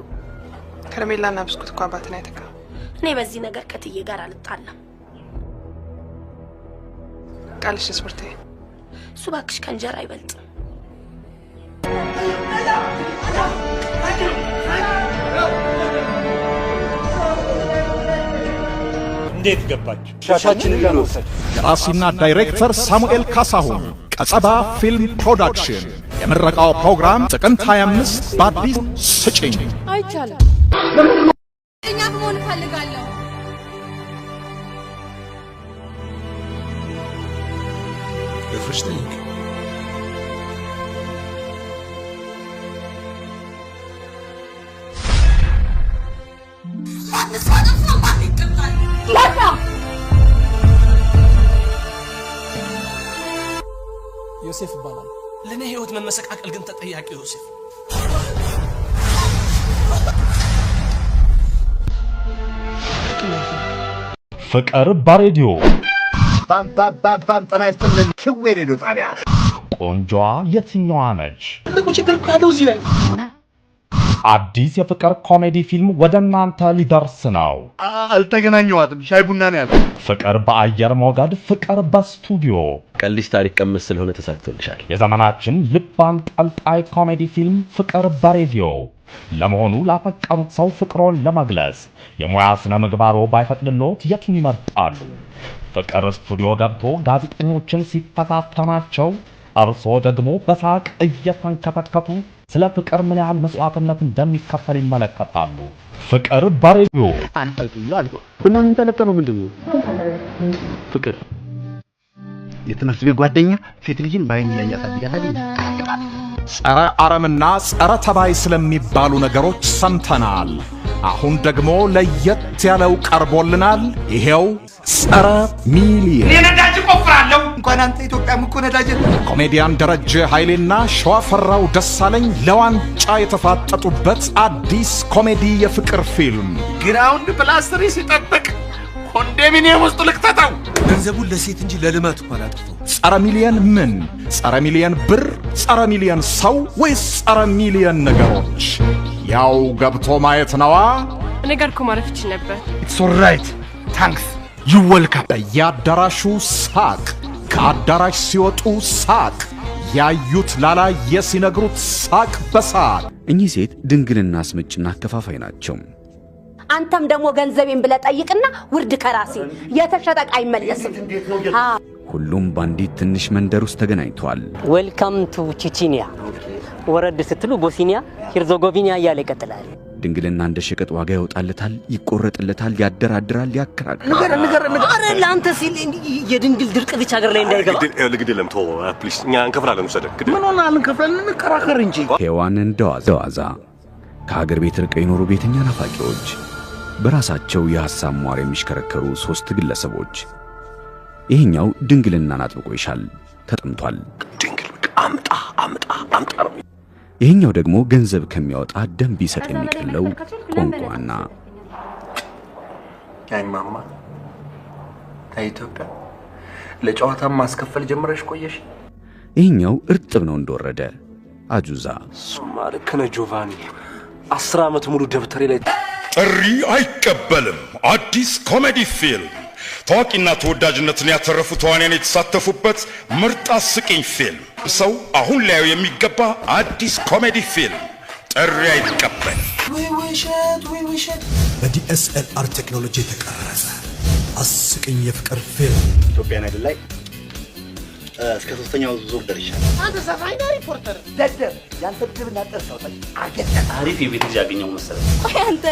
ከረሜላና ብስኩት እኮ አባትን አይተካ። እኔ በዚህ ነገር ከትዬ ጋር አልጣላም። ቃልሽስ ብርቴ? እሱ እባክሽ ከእንጀራ አይበልጥም። እንዴት ገባችሁ? ሻሻችንን ለመውሰድ ደራሲና ዳይሬክተር ሳሙኤል ካሳሁን ቀጸባ ፊልም ፕሮዳክሽን የምረቃው ፕሮግራም ጥቅምት 25 በአዲስ ስጭኝ። አይቻልም። እኛ መሆን እፈልጋለሁ። በፍሽተኝ ዮሴፍ ይባላል። ለኔ ህይወት መመሰቃቀል ግን ተጠያቂ ዮሴፍ። ፍቅር በሬዲዮ ባም ጤና ይስጥልን። ክዌ ሬዲዮ ጣቢያ ቆንጆዋ የትኛዋ ነች? ትልቁ ችግር እኮ ያለው እዚህ ላይ አዲስ የፍቅር ኮሜዲ ፊልም ወደ እናንተ ሊደርስ ነው። አልተገናኘዋትም። ሻይ ቡና ነው ያለው። ፍቅር በአየር ሞገድ፣ ፍቅር በስቱዲዮ ቀልሽ ታሪክ ቀመስ ስለሆነ ተሳክቶልሻል። የዘመናችን ልብ አንጠልጣይ ኮሜዲ ፊልም ፍቅር በሬዲዮ። ለመሆኑ ላፈቀሩት ሰው ፍቅሮን ለመግለጽ የሙያ ስነ ምግባሮ ባይፈቅድልዎት የቱን ይመርጣሉ? ፍቅር ስቱዲዮ ገብቶ ጋዜጠኞችን ሲፈታተናቸው እርስዎ ደግሞ በሳቅ እየተንከተከቱ ስለ ፍቅር ምን ያህል መስዋዕትነት እንደሚከፈል ይመለከታሉ። ፍቅር በሬዲዮ ምን ተለጠነው? ምንድነው ፍቅር? የትምህርት ቤት ጓደኛ ሴት ልጅን ባይን ያያሳድጋታል። ጸረ አረምና ጸረ ተባይ ስለሚባሉ ነገሮች ሰምተናል። አሁን ደግሞ ለየት ያለው ቀርቦልናል። ይሄው ጸረ ሚሊየን። እኔ ነዳጅ ቆፍራለሁ። እንኳን አንተ ኢትዮጵያም እኮ ነዳጅ። ኮሜዲያን ደረጀ ኃይሌና ሸዋፈራው ደሳለኝ ለዋንጫ የተፋጠጡበት አዲስ ኮሜዲ የፍቅር ፊልም ግራውንድ ፕላስ 3 ሲጠብቅ ኮንዶሚኒየም ውስጥ ልክተተው። ገንዘቡን ለሴት እንጂ ለልማት እንኳን አጥፈው። ጸረ ሚሊየን ምን? ጸረ ሚሊየን ብር፣ ጸረ ሚሊየን ሰው ወይስ ጸረ ሚሊየን ነገሮች? ያው ገብቶ ማየት ነዋ። እኔ ጋር እኮ ማረፍ ይችል ነበር። ኢትስ ኦልራይት ታንክስ ዩ ዌልካም። በየአዳራሹ ሳቅ፣ ከአዳራሽ ሲወጡ ሳቅ፣ ያዩት ላላየ ሲነግሩት ሳቅ በሳቅ። እኚህ ሴት ድንግልና አስመጭና አከፋፋይ ናቸው። አንተም ደግሞ ገንዘቤን ብለህ ጠይቅና ውርድ ከራሴ የተሸጠ ዕቃ አይመለስም። ሁሉም በአንዲት ትንሽ መንደር ውስጥ ተገናኝቷል። ዌልካም ቱ ቼቼኒያ። ወረድ ስትሉ ቦስኒያ ሄርዞጎቪና እያለ ይቀጥላል። ድንግልና እንደ ሸቀጥ ዋጋ ያወጣለታል፣ ይቆረጥለታል፣ ያደራድራል፣ ያከራክራል። ንገር አረ ለአንተ ሲል የድንግል ድርቅ ብቻ ሀገር ላይ እንዳይገባ ግድ የለም ተው ፕሊስ፣ እኛ እንከፍላለን። ውሰደ ግድ ምን ሆነ እንከፍላለን፣ እንከራከር እንጂ። ሔዋን እንደዋዛ ከሀገር ቤት ርቀው የኖሩ ቤተኛ ናፋቂዎች፣ በራሳቸው የሐሳብ ሟር የሚሽከረከሩ 3 ግለሰቦች። ይሄኛው ድንግልናን አጥብቆ ይሻል፣ ተጠምቷል። ድንግል አምጣ ነው። ይሄኛው ደግሞ ገንዘብ ከሚያወጣ ደም ቢሰጥ የሚቀለው ቋንቋና ማማ ኢትዮጵያ ለጨዋታ ማስከፈል ጀምረሽ ቆየሽ። ይሄኛው እርጥብ ነው እንደወረደ አጁዛ። ሱማ ልክ ነህ ጆቫኒ። 10 ዓመት ሙሉ ደብተሬ ላይ ጥሪ አይቀበልም። አዲስ ኮሜዲ ፊልም ታዋቂና ተወዳጅነትን ያተረፉ ተዋንያን የተሳተፉበት ምርጥ አስቂኝ ፊልም። ሰው አሁን ላዩ የሚገባ አዲስ ኮሜዲ ፊልም ጥሪ አይቀበል። ወይ ውሸት በዲኤስኤልአር ቴክኖሎጂ የተቀረጸ አስቂኝ የፍቅር ፊልም ኢትዮጵያን አይደል ላይ እስከ 3ኛው ዙር ደርሻለሁ። አንተ ሰፋይና ሪፖርተር ደደብ ያንተ ብድብና ጠርሰው አገኘ። አሪፍ የቤት ልጅ ያገኘው መሰለኝ። ቆይ አንተ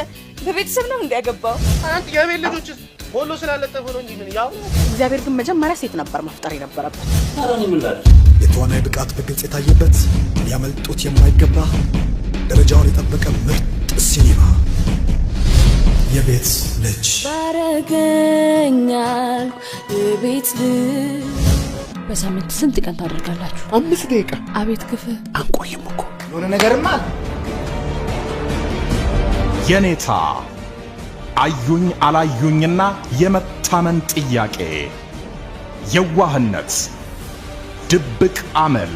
በቤተሰብ ነው እንዲያገባው? አንተ የቤት ልጆች ሆሎ ስላለጠፈ ነው እንጂ ምን ያው። እግዚአብሔር ግን መጀመሪያ ሴት ነበር መፍጠር የነበረበት። ታራኒ ምን ላል የተዋናይ ብቃት በግልጽ የታየበት ሊያመልጡት የማይገባ ደረጃውን የጠበቀ ምርጥ ሲኒማ የቤት ልጅ ባረገኛል የቤት ልጅ። በሳምንት ስንት ቀን ታደርጋላችሁ? 5 ደቂቃ። አቤት ክፍ አንቆይም እኮ የሆነ ነገርማ የኔታ አዩኝ አላዩኝና የመታመን ጥያቄ፣ የዋህነት፣ ድብቅ አመል፣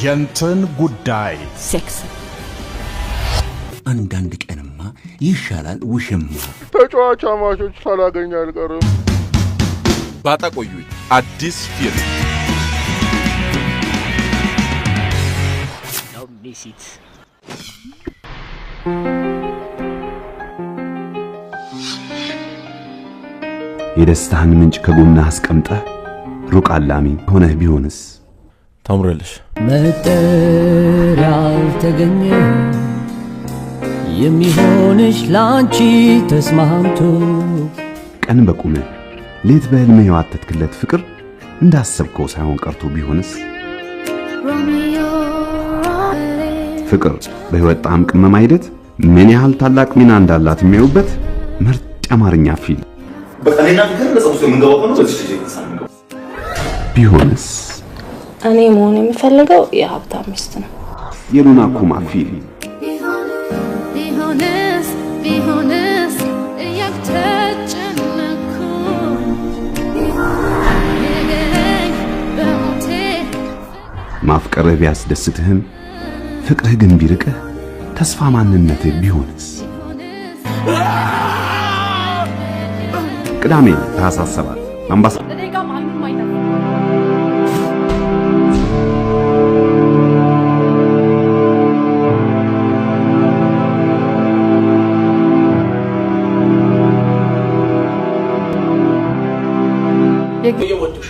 የንትን ጉዳይ፣ ሴክስ። አንዳንድ ቀንማ ይሻላል ውሽማ። ተጫዋች አማቾች ሳላገኝ አልቀርም። ባጣቆዩኝ አዲስ ፊልም ቢሲት የደስታህን ምንጭ ከጎንህ አስቀምጠህ ሩቅ አላሚ ሆነህ ቢሆንስ? ታምረልሽ መጠሪያው ተገኘ የሚሆንሽ ላንቺ ተስማምቶ ቀን በቁምህ ሌት በህልምህ የዋተትክለት ፍቅር እንዳሰብከው ሳይሆን ቀርቶ ቢሆንስ? ፍቅር በህይወት ጣዕም ቅመማ ሂደት ምን ያህል ታላቅ ሚና እንዳላት የሚያዩበት ምርጥ የአማርኛ ፊልም በቀሌና ፍቅር ለጸውስ የምንገባው ነው። በዚህ ልጅ ተሳምነው ቢሆንስ? እኔ መሆን የምፈልገው የሀብታም ሚስት ነው። የሉና ኩማ ፊልም ቢሆንስ እያልተጨነኩ ነገረኝ በሞቴ ማፍቀርህ ቢያስደስትህም ፍቅርህ ግን ቢርቅህ ተስፋ ማንነትህ ቢሆንስ? ቅዳሜ ታኅሳስ 7 አምባሳደር የወጡሽ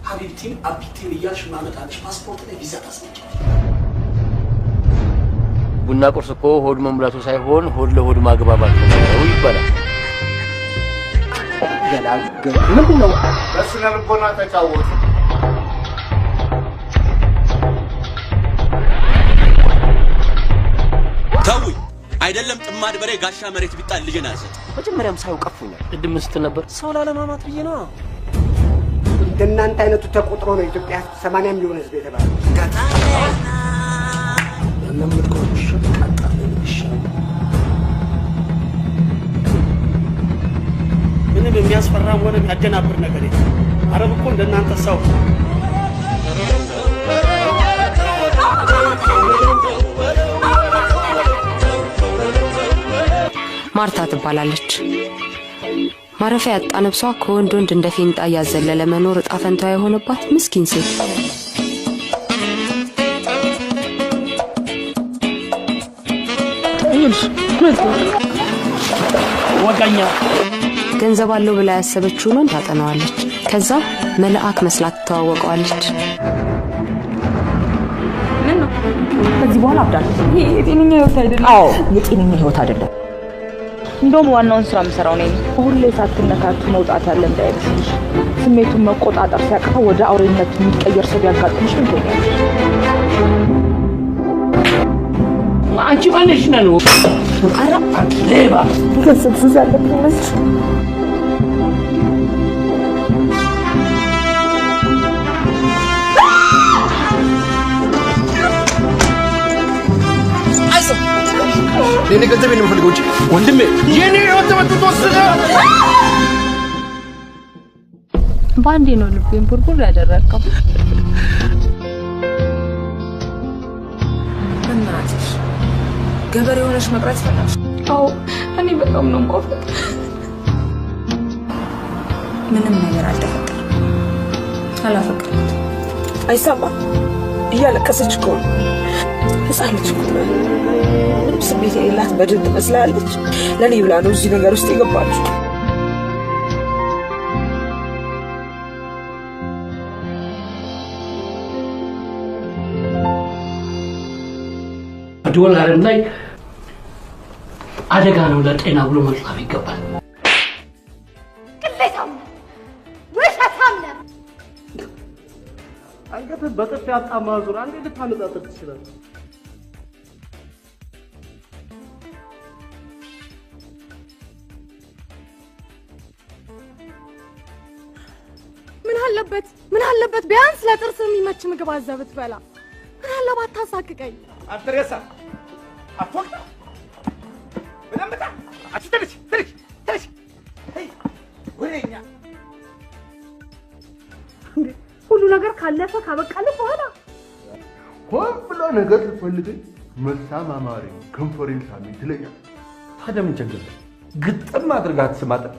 ሀቢብቲን አቢቲን እያልሽ ማመጣልሽ ፓስፖርት ላይ ቪዛ ታስመጪ። ቡና ቁርስ እኮ ሆድ መሙላቱ ሳይሆን ሆድ ለሆድ ማግባባት ነው ይባላል። ምንድነው? በስነ ልቦና ተጫወቱ። ተውኝ። አይደለም ጥማድ በሬ ጋሻ መሬት ቢጣል ልጅን አልሰጥ። መጀመሪያም ሳይው ቀፉኛል። ቅድም ስትል ነበር ሰው ላለማማት ብዬ ነው። እንደናንተ አይነቱ ተቆጥሮ ነው ኢትዮጵያ 80 ሚሊዮን ህዝብ የተባለው። ምንም የሚያስፈራም ሆነ የሚያደናብር ነገር የለም። አረብ እኮ እንደናንተ ሰው ማርታ ትባላለች። ማረፊያ ያጣ ነፍሷ ከወንድ ወንድ እንደ ፌንጣ እያዘለለ መኖር እጣ ፈንታዋ የሆነባት ምስኪን ሴት። ወጋኛ ገንዘብ አለው ብላ ያሰበችውን ወንድ ታጠናዋለች። ከዛ መልአክ መስላት ትተዋወቀዋለች። ምን ነው ከዚህ በኋላ አብዳለሁ። ይሄ የጤነኛ ህይወት አይደለም። አዎ የጤነኛ ህይወት አይደለም። እንደውም ዋናውን ስራ የምሰራው ነኝ። ሁሌ ሳትነካቱ መውጣት ያለ እንዳይመስልሽ። ስሜቱን መቆጣጠር ሲያቅተው ወደ አውሬነት የሚቀየር ሰው ቢያጋጥምሽ ምን ትሆኛለሽ? አንቺ ማነሽ ነው? አራ ሌባ ከስብስብ ያለብኝ መስሽ ለኔ ገንዘብ ነው የምፈልገው እንጂ ወንድሜ የኔ ህይወት ተወስደ ባንዴ ነው ልቤን ቡርቡር ያደረከው። በእናትሽ ገበሬ ሆነሽ መቅረት ፈለግሽ? አዎ እኔ በጣም ነው የምቆፍጥ። ምንም ነገር አልተፈጠረም። አላፈቀርኩት። አይሰማም። እያለቀሰች እኮ ነው። ህፃን ልጅ እኮ ነው። ምንም ስሜት የሌላት በድን ትመስላለች። ለኔ ብላ ነው እዚህ ነገር ውስጥ የገባችው። ዶላርም ላይ አደጋ ነው ለጤና ብሎ መጻፍ ይገባል። ቅሌታም ውሸታም ነህ። አንገትህ በጥፊ አጣማ ዙር አንዴ ልታነጣጥር ትችላለህ። ምን አለበት ቢያንስ ለጥርስ የሚመች ምግብ አዘህ ብትበላ። ምን አለባት ታሳቅቀኝ። አትሬሳ አትወቅታ በደምታ አትተልሽ ወሬኛ ሁሉ ነገር ካለፈ ካበቃልህ በኋላ ሆን ብሎ ነገር ልትፈልገኝ መሳም አማረኝ ኮንፈረንስ አለኝ ትለኛለህ። ታዲያ ምን ቸገረ? ግጥም አድርጋት ስማጠቅ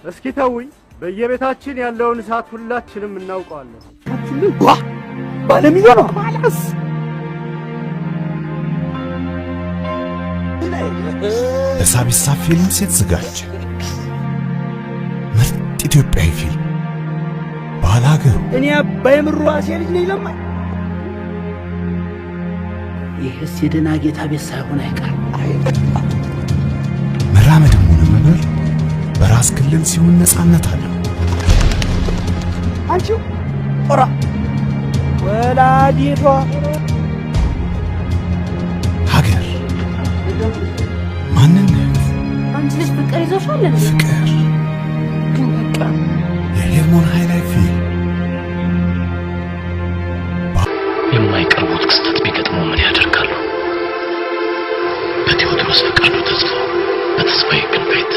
እስኪ ተውኝ። በየቤታችን ያለውን እሳት ሁላችንም እናውቀዋለን። ባለሚሊዮን ማለስ ለሳቢሳ ፊልምስ የተዘጋጀ ምርጥ ኢትዮጵያዊ ፊልም ባላገሩ። እኔ አባይ ምሩ አሴ ልጅ ነኝ ለማኝ። ይህስ የደና ጌታ ቤት ሳይሆን አይቀርም። መራመድም ሆነ መብረር በራስ ክልል ሲሆን ነፃነት አለው። አንቺው ኦራ ወላዲቷ ሀገር፣ ማንነት፣ አንቺ ልጅ ፍቅር ይዞሻል እንዴ? ፍቅር ግን በቃ የሄርሞን ሃይላይት ፊልም። የማይቀርቡት ክስተት ቢገጥመው ምን ያደርጋሉ? በቴዎድሮስ ፈቃዱ ተጽፎ በተስፋዬ ግንባይት